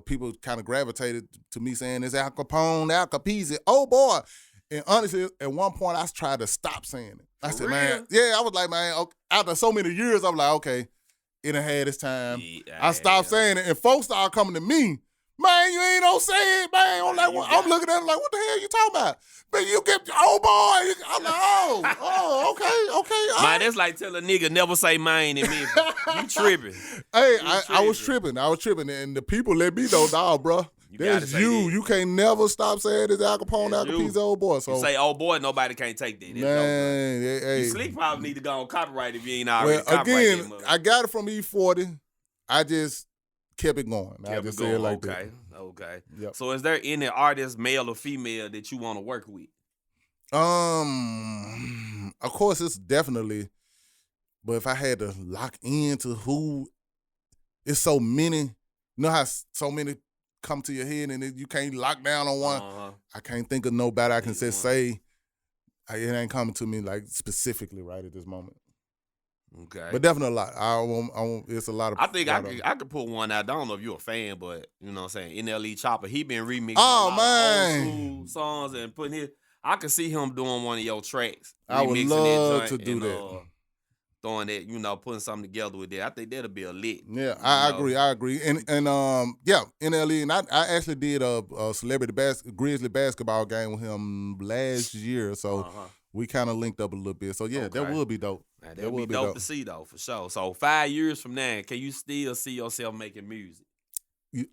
people kind of gravitated to me saying, it's Al Kapone, Al Capizzi, oh boy. And honestly, at one point I tried to stop saying it. I said, man, I was like, man, after so many years, I was like, okay, it done had its time. I stopped saying it and folks started coming to me. Man, you ain't no say it, man. I'm looking at it like, what the hell you talking about? Man, you get, oh boy. I'm like, okay. Man, that's like tell a nigga never say mine in Memphis. You tripping. Hey, I was tripping. And the people let me know, nah, bro. That's you. You can't never stop saying this Al Kapone, Al Capizzi, old boy. So you say, oh boy, nobody can't take that. Man, hey. You Slick probably need to go on copyright if you ain't already copyrighted. Again, I got it from E40. I just kept it going. I just said it like that. Okay. Yep. So is there any artist, male or female, that you want to work with? Of course, it's definitely. But if I had to lock into who, it's so many. You know how so many come to your head and you can't lock down on one? I can't think of nobody I can say. It ain't coming to me like specifically right at this moment. Okay. But definitely a lot. I won't, it's a lot of. I think I could put one out. I don't know if you're a fan, but you know what I'm saying. NLE Chopper, he been remixing old school songs and putting his. I could see him doing one of your tracks. I would love to do that. Throwing that, putting something together with that. I think that'll be a lit. Yeah, I agree. And NLE, and I actually did a celebrity Grizzly basketball game with him last year, so we kind of linked up a little bit. So yeah, that would be dope. Man, that would be dope to see though, for sure. So 5 years from now, can you still see yourself making music?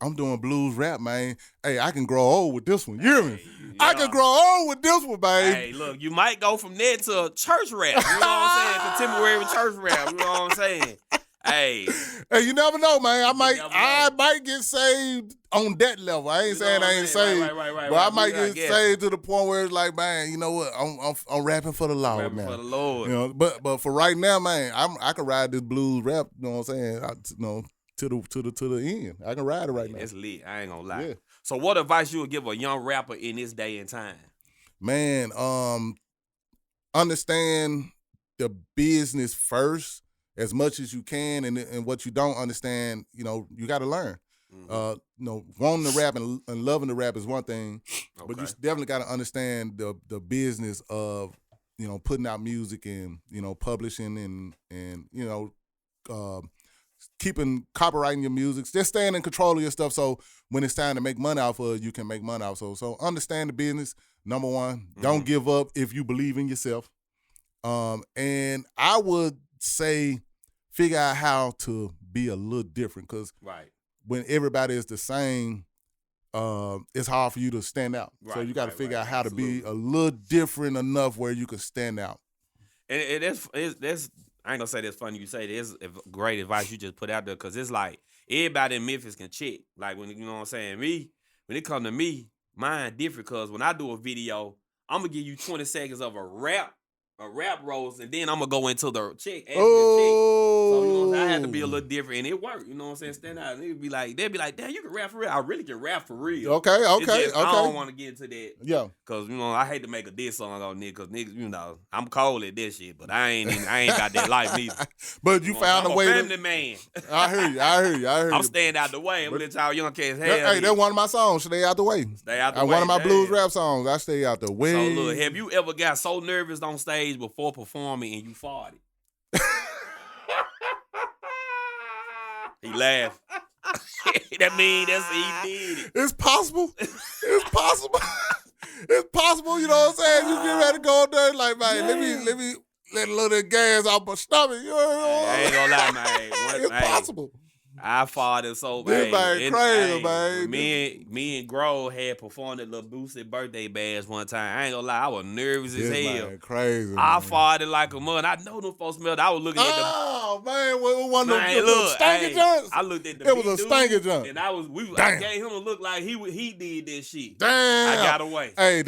I'm doing blues rap, man. Hey, I can grow old with this one. You hear me? I can grow old with this one, babe. Hey, look, you might go from there to church rap. You know what I'm saying? Contemporary church rap. You know what I'm saying? Hey, you never know, man. I might get saved on that level. I ain't saying I ain't saved, but I might get saved to the point where it's like, man, you know what? I'm rapping for the Lord, man. For the Lord. But for right now, man, I can ride this blues rap. You know what I'm saying? To the end. I can ride it right now. It's lit. I ain't gonna lie. Yeah. So what advice you would give a young rapper in this day and time? Man, understand the business first as much as you can, and what you don't understand, you got to learn. Mm-hmm. Wanting to rap and loving to rap is one thing, but you definitely got to understand the business of putting out music and publishing and keeping copyrighting your music, just staying in control of your stuff. So when it's time to make money off of it, you can make money off. So understand the business. Number one, don't give up if you believe in yourself. And I would say figure out how to be a little different, because when everybody is the same, it's hard for you to stand out. Right, so you got to figure out how to be a little different enough where you can stand out. And that's I ain't gonna say that's funny you say this. Great advice you just put out there, because it's like everybody in Memphis can check. Like when you know what I'm saying, when it come to me, mine different, because when I do a video, I'm gonna give you 20 seconds of a rap roast, and then I'm gonna go into the check. So you know what I'm know, I had to be a little different, and it worked. You know what I'm saying? Stand out. And they'd be like, damn, you can rap for real. I really can rap for real. Okay. I don't want to get into that. Yeah. Cause you know I hate to make a diss song on niggas. Cause niggas, you know, I'm cold at this shit, but I ain't got that life neither. But you found I'm a way. Family man. I hear you. I'm staying out the way. I'm let y'all young cats have. Hey, that's one of my songs. Stay out the way. Stay out the way. One of my blues rap songs. I stay out the way. So look, have you ever got so nervous on stage before performing and you farted? He laughed. That mean he did it. It's possible. It's possible. It's possible. You know what I'm saying? You get ready to go up there like, man, let me let a little gas off my stomach. You know? I ain't gonna lie, man. It's possible. I farted so bad. This man crazy, man. Me and Grove had performed at Lil Boosie's birthday bash one time. I ain't gonna lie, I was nervous as hell. Man crazy. I farted like a mud. I know them folks smelled. I was looking at the. Oh man, one of them stanky joints. I looked at the. It was a stanky joint. And I gave him a look like he did this shit. Damn. I got away. Hey,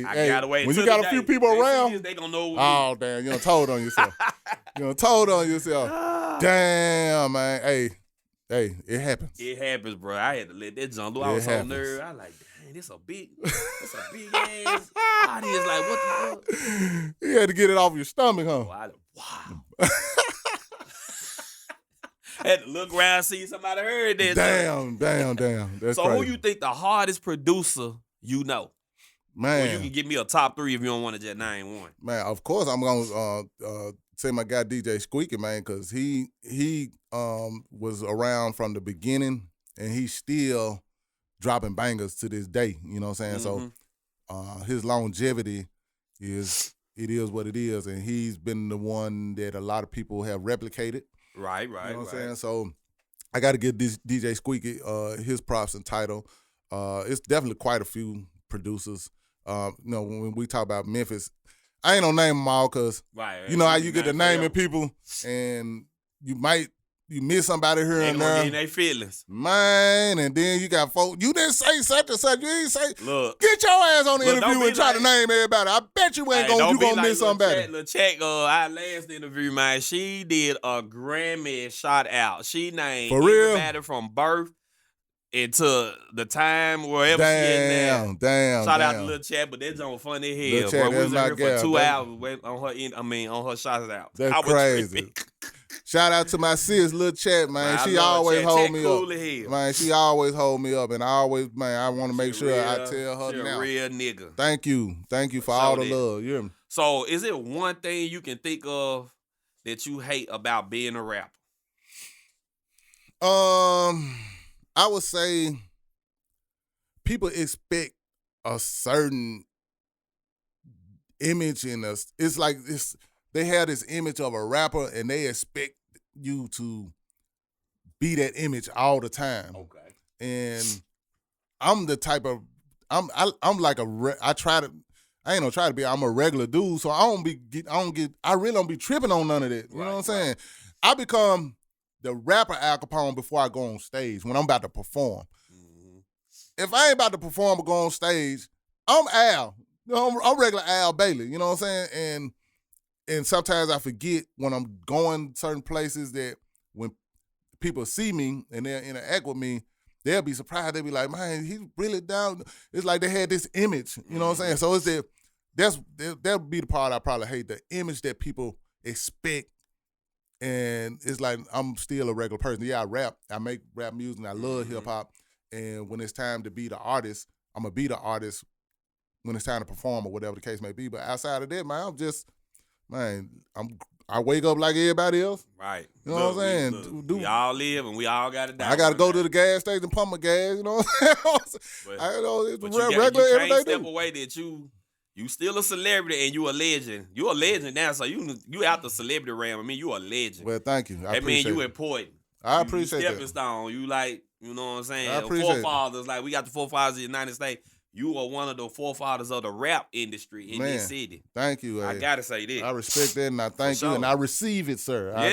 I got away. When you got a few people around, they gonna know. Oh damn, you done told on yourself. Damn, man. Hey, it happens. It happens, bro. I had to let that jump. I was so nervous. I like, dang, this a big ass audience. Like, what the fuck? You had to get it off your stomach, huh? Wow. Had to look around, see somebody heard that. Damn. That's so crazy. who you think the hardest producer you know? Man. Well, you can give me a top 3 if you don't want to just name one. Man, of course I'm gonna say my guy DJ Squeeky, man, because he was around from the beginning and he's still dropping bangers to this day. You know what I'm saying? Mm-hmm. So his longevity is what it is, and he's been the one that a lot of people have replicated. Right. You know what I'm saying? So I got to give this DJ Squeeky his props and title. It's definitely quite a few producers. You know, when we talk about Memphis, I ain't gonna name them all because you know how you get to naming people and you miss somebody here and there. Getting their feelings. Man, and then you got folks, you didn't say such and such. You didn't say, look, get your ass on the interview and try to name everybody. I bet you ain't gonna miss somebody. Lil Check, our last interview, man, she did a Grammy shout out. She named everybody from birth into the time wherever she in there. Damn. Shout out to Lil Chat, but that's on funny hell, bro. We was in here for 2 hours on her shout out. That's crazy. Shout out to my sis, Lil Chat, man. She always hold me up. Man, she always hold me up, and I want to make sure I tell her now. She a real nigga. Thank you for all the love. You hear me? So, is it one thing you can think of that you hate about being a rapper? I would say people expect a certain image in us. It's like they have this image of a rapper and they expect you to be that image all the time. Okay. And I'm the type of I'm like I'm a regular dude, so I really don't be tripping on none of that. You know what I'm saying? I become the rapper Al Kapone before I go on stage when I'm about to perform. Mm-hmm. If I ain't about to perform or go on stage, I'm Al. You know, I'm regular Al Bailey. You know what I'm saying? And sometimes I forget when I'm going certain places that when people see me and they interact with me, they'll be surprised. They'll be like, man, he's really down. It's like they had this image. You know what I'm saying? So that'll be the part I probably hate, the image that people expect. And it's like I'm still a regular person. Yeah, I rap. I make rap music. And I love hip hop. And when it's time to be the artist, I'm gonna be the artist when it's time to perform or whatever the case may be. But outside of that, man, I wake up like everybody else. Right. You know what I'm saying? We all live and we all got to die. I got to go to the gas station and pump my gas. You know what I'm saying? But you can't step away that you still a celebrity and you a legend. You a legend now, so you out the celebrity realm. I mean, you a legend. Well, thank you. I appreciate you it. important. I appreciate that. Stepping stone. You like, you know what I'm saying? I appreciate forefathers, like we got the forefathers of the United States. You are one of the forefathers of the rap industry in this city. Thank you. I gotta say this. I respect that and I thank you and I receive it, sir. Thank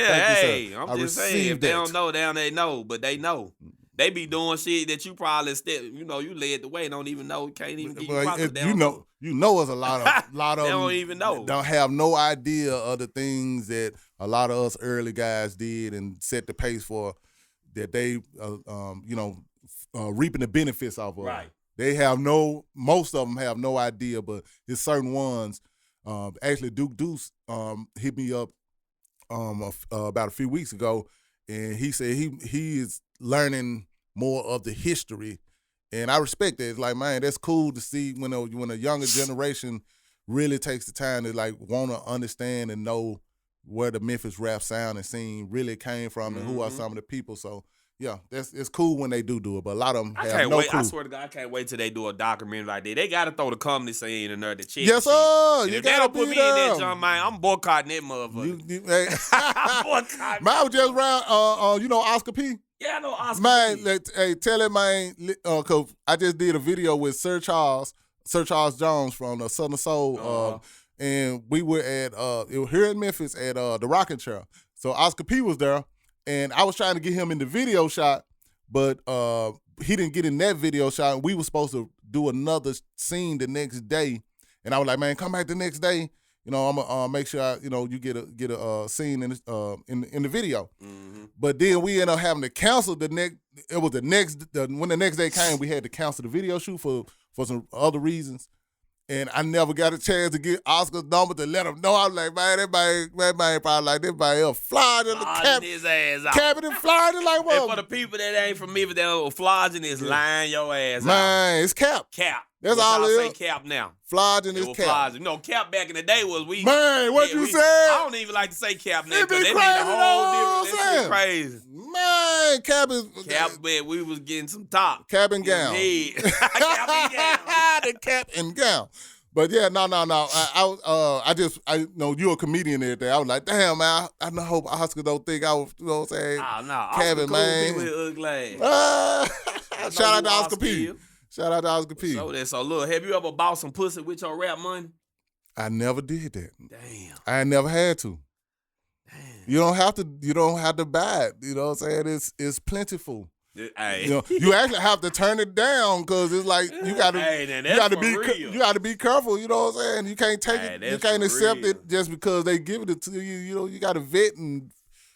you, sir. I'm just saying, if they don't know, they know, but they know. They be doing shit that you probably you led the way, don't even know, can't even get you you know, it's a lot of They them don't even know. Don't have no idea of the things that a lot of us early guys did and set the pace for that they, reaping the benefits off of. Right. They have most of them have no idea, but it's certain ones. Actually, Duke Deuce hit me up about a few weeks ago, and he said he is learning more of the history, and I respect that. It's like, man, that's cool to see when a younger generation really takes the time to like want to understand and know where the Memphis rap sound and scene really came from and who are some of the people. So yeah, it's cool when they do it, but a lot of them have no clue. I swear to God, I can't wait till they do a documentary like that. They got to throw the comedy scene in there, the chick. Yes, sir. If they don't put me in that jump, man, I'm boycotting that motherfucker. I'm boycotting. Man, I was just around, Oscar P? Yeah, I know Oscar P. Man, tell him, man, because I just did a video with Sir Charles Jones from the Southern Soul, and we were at here in Memphis at the Rocking Chair. So Oscar P was there. And I was trying to get him in the video shot, but he didn't get in that video shot. We were supposed to do another scene the next day, and I was like, "Man, come back the next day. I'm gonna make sure you get a scene in the video." Mm-hmm. But then we ended up having to cancel the next. It was when the next day came, we had to cancel the video shoot for some other reasons. And I never got a chance to get Oscar's number to let him know. I was like, man, that man probably like this man flogging the cabin. His ass out. Cabin and flogging like what? And for the people that ain't from me, but that flogging is lying your ass out. Man, it's Cap. Cap. That's all it is. Say Cap now. Flogging is Cap. Flogging. Cap back in the day was we. Man, what you said? I don't even like to say Cap now because they mean a whole different. That's crazy. Man, Cap is. Cap, man, we was getting some top. Cap and gown. Cap and gown. The cap and gown. But yeah, no. I know you're a comedian there. I was like, damn, man, I hope Oscar don't think I was, what I'm saying? No, Kevin, man. Shout out to Oscar P. Shout out to Oscar P. So look, have you ever bought some pussy with your rap money? I never did that. Damn. I never had to. Damn. You don't have to buy it. You know what I'm saying? It's plentiful. Hey. You actually have to turn it down because it's like you got to be careful. You know what I'm saying? You can't take it. You can't accept it just because they give it to you. You got to vet and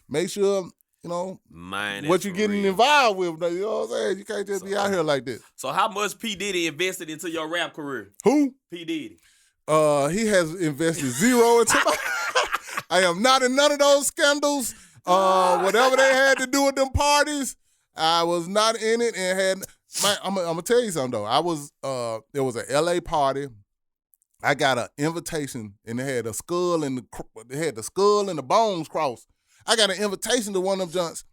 make sure what you're getting involved with. You know what I'm saying? You can't just be out here like this. So how much P Diddy invested into your rap career? Who? P Diddy. He has invested zero into my. I am not in none of those scandals. Whatever they had to do with them parties. I was not in it and had. I'm gonna tell you something though. There was a LA party. I got an invitation and they had the skull and the bones crossed. I got an invitation to one of them junks,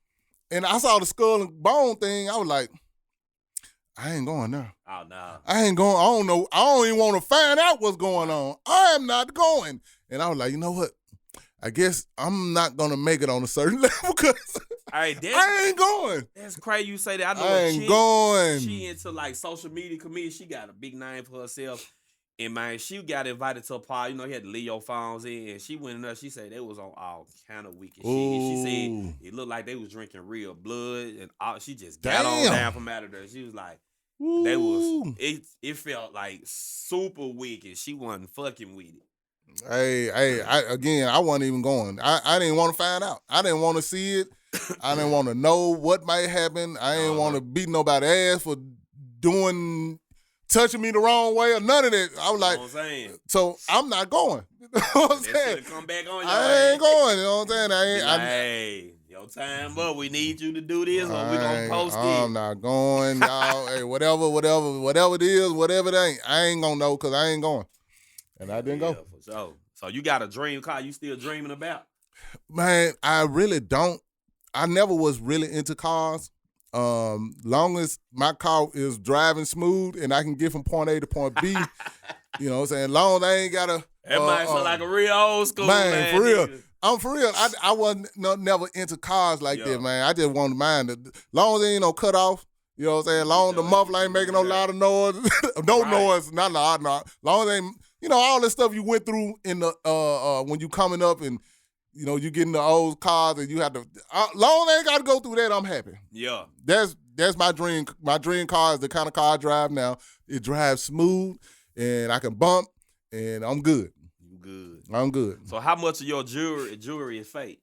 and I saw the skull and bone thing. I was like, I ain't going there. Oh no, I ain't going. I don't know. I don't even want to find out what's going on. I am not going. And I was like, you know what? I guess I'm not gonna make it on a certain level because I ain't going. That's crazy you say that. I know I ain't going. She into like social media comedian. She got a big name for herself. And man, she got invited to a party. He had to leave your phones in. And she went in there. She said they was on all kind of wicked shit. And she said it looked like they was drinking real blood. And she just got on down from out of there. She was like, they was. It felt like super wicked. She wasn't fucking with it. Hey, I wasn't even going. I didn't want to find out. I didn't want to see it. I didn't want to know what might happen. I didn't want to beat nobody's ass for touching me the wrong way or none of that. I was like, so I'm not going. You know what I'm saying? Come back on I ain't going. You know what I'm saying? Hey, your time up. We need you to do this, or we gonna post it. I'm not going, y'all. Hey, whatever it is, whatever it ain't, I ain't gonna know because I ain't going. And I didn't go. For sure. So you got a dream car you still dreaming about? Man, I really don't. I never was really into cars. Long as my car is driving smooth and I can get from point A to point B, you know what I'm saying? Long as I ain't got to. That might sound like a real old school man. For real. I'm for real. I wasn't never into cars like that, man. I just wanted mine. Long as there ain't no cut off. You know what I'm saying? Long as the muffler ain't making no loud of noise. Noise, not loud. Long as they ain't, all the stuff you went through in the when you coming up and you getting the old cars and you have to. Long as they ain't got to go through that, I'm happy. Yeah, that's my dream. My dream car is the kind of car I drive now. It drives smooth. and I can bump, and I'm good. You good. I'm good. So how much of your jewelry is fake?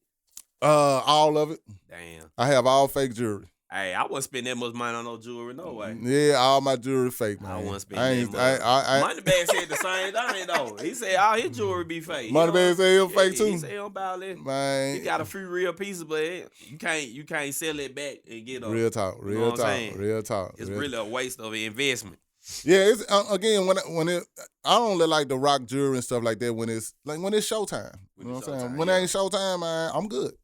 All of it. Damn. I have all fake jewelry. Hey, I wouldn't spend that much money on no jewelry, no way. Yeah, all my jewelry fake, man. I wouldn't spend that much. Moneybag said the same thing, though. He said all his jewelry be fake. Moneybag said he was fake, too? He said he don't buy all that. Man. He got a few real pieces, but you can't sell it back and get a... Real talk. It's really a waste of an investment. Yeah, it's again when it I don't like the rock jewelry and stuff like that when it's showtime. You know what I'm saying? When it ain't showtime, man, I'm good.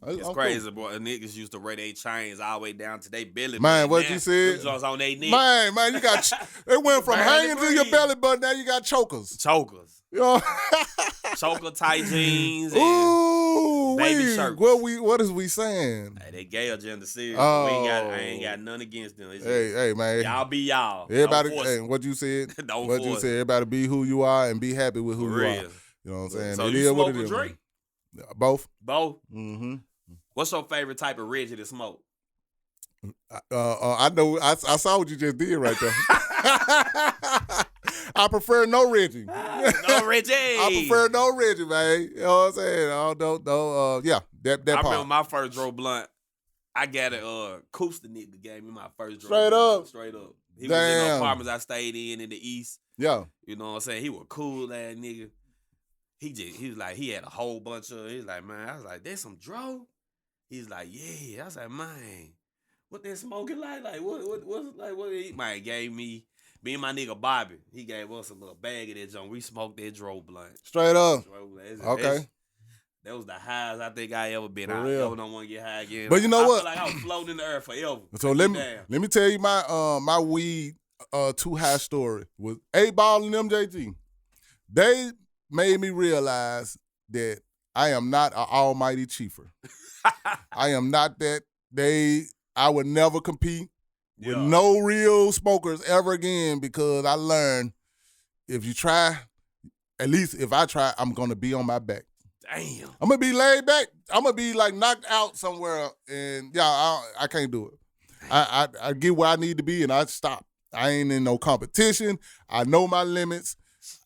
It's crazy, boy. Niggas used to wear their chains all the way down to their belly. Man, what you said? Them on their neck. Man, you got it went from hanging to your belly button. Now you got chokers. You know? Choker tight jeans. Ooh, baby shirts. What is we saying? Hey, they gay agenda serious. Oh. I ain't got none against them. Hey, man. Y'all be y'all. Everybody, what you said? What you said? Everybody be who you are and be happy with who you are. You know what I'm saying? So you smoke or drink? Both. Mm-hmm. What's your favorite type of Reggie to smoke? I know. I saw what you just did right there. I prefer no Reggie. No Reggie. I prefer no Reggie, man. You know what I'm saying? That I part. remember my first Dro blunt. I got a Cooster nigga gave me my first Dro blunt. Straight up. He was in the apartments I stayed in the East. Yeah. You know what I'm saying? He was cool ass nigga. He was like, he had a whole bunch of, he was like, man, I was like, there's some Dro? He's like, yeah. I was like, man, what that smoking like? Like, what he, man, gave me and my nigga Bobby, he gave us a little bag of that junk. We smoked that Dro blunt. Straight up. Okay. That was the highest I think I ever been. For I real. ever don't want to get high again. But you know what? I feel like I was floating in the air forever. So let me tell you my weed too high story was 8 Ball and MJG. They made me realize that I am not an almighty chiefer. I am not that. I would never compete with no real smokers ever again because I learned if you try, at least if I try, I'm going to be on my back. Damn. I'm going to be laid back. I'm going to be like knocked out somewhere and I can't do it. I get where I need to be and I stop. I ain't in no competition. I know my limits.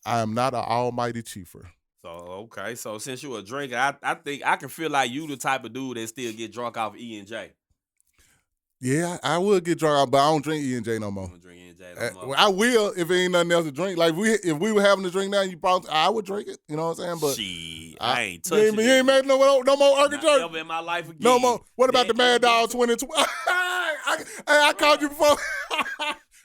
I am not an almighty chiefer. So, okay. So, since you a drinker, I think I can feel like you the type of dude that still get drunk off E&J. Yeah, I would get drunk, but I don't drink E&J no more. I don't drink E&J no more. I will if there ain't nothing else to drink. Like, if we were having a drink now, I would drink it. You know what I'm saying? But shit, I ain't touching it. You ain't made no more Urkel jerk? Never in my life again. No more. What about the Mad Dog 2020? I called you before.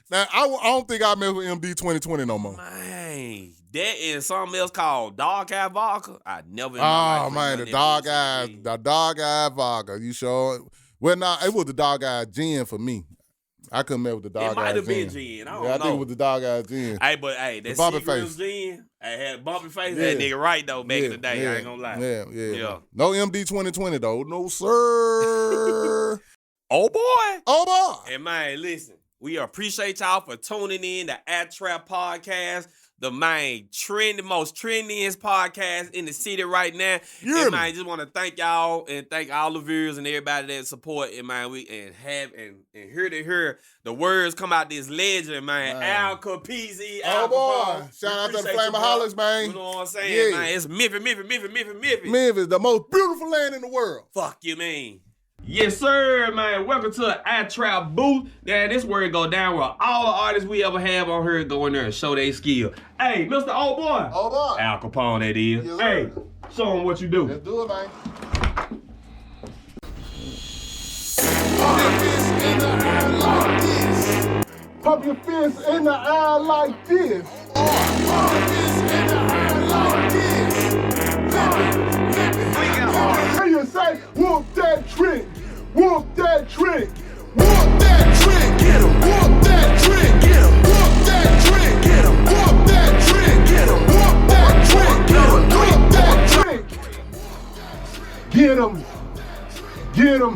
Now, I don't think I mess with MD 2020 no more. Man. That is something else called dog eye vodka. I never. Oh man, the dog eye vodka. You sure? Well, it was the dog eye gin for me. I couldn't mess with the dog eye gin. It might have been gin. I don't know. I think it was the dog eye gin. Hey, but that Seagram's gin, I had bumpy face. That nigga right though back in the day. I ain't gonna lie. Yeah. No MD 2020 though. No sir. Oh boy. And man, listen. We appreciate y'all for tuning in to ITrapPodcast, the most trendiest podcast in the city right now. Yeah. And man, just want to thank y'all and thank all the viewers and everybody that support. And man, hear to hear the words come out this legend, man. Al Kapone. Oh boy. Shout out to the Flamaholics, man. You know what I'm saying, man? It's Memphis. Memphis, the most beautiful land in the world. Fuck you, man. Yes, sir, man. Welcome to the iTrap booth. This is where it go down where all the artists we ever have on here go in there and show their skill. Hey, Mr. Old Boy. Al Kapone, that is. Yes, hey, show them what you do. Let's do it, man. Pump your fist in the air like this. Pump your fist in the air like this. Hear you say, whoop that trick. Whoop that trick. Whoop that trick. Get him. Whoop that trick. Get him. Whoop that trick. Get him. Whoop that trick. Get him. Whoop that trick. Get him. Whoop that trick. Get him. Get him.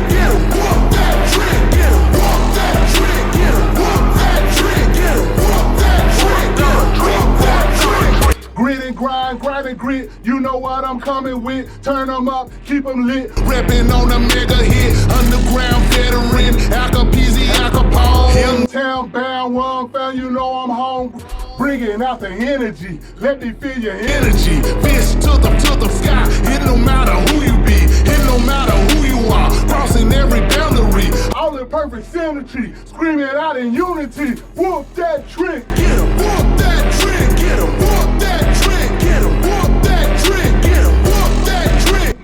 Get him. Whoop that trick. Get him. Whoop that trick. Get him. Whoop that trick. Get him. Whoop that trick. Get him. Whoop that trick. Grit and grind. grind and grit. You know what I'm coming with. Turn them up, keep them lit. Reppin' on a mega hit, underground veteran, Al Kapone. Town bound, one found, you know I'm home. Bringing out the energy, let me feel your energy. Fist to the sky, it no matter who you be, it no matter who you are, crossing every boundary. All in perfect symmetry, screaming out in unity. Whoop that trick, get him, whoop that trick, get him, whoop that trick, get him, whoop that trick, get him, whoop that trick,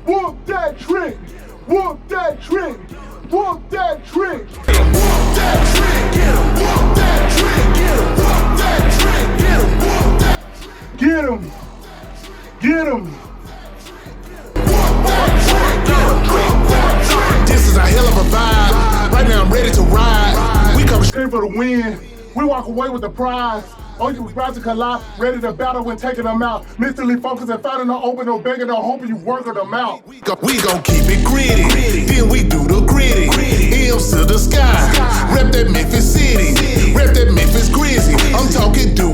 whoop that trick, whoop that trick, whoop that trick, get him, whoop that trick, get him, whoop that trick, get him, whoop that trick, get him, whoop that, get him, get him. This is a hell of a vibe. Right now I'm ready to ride. We come straight for the win. We walk away with the prize. Oh, you was about to collide, ready to battle when taking them out. Mentally focused and finding no open, no begging, no hoping you working them out. We gon' keep it gritty. Then we do the gritty. M's to the sky. Rep that Memphis City. Rep that Memphis Grizzly. I'm talking do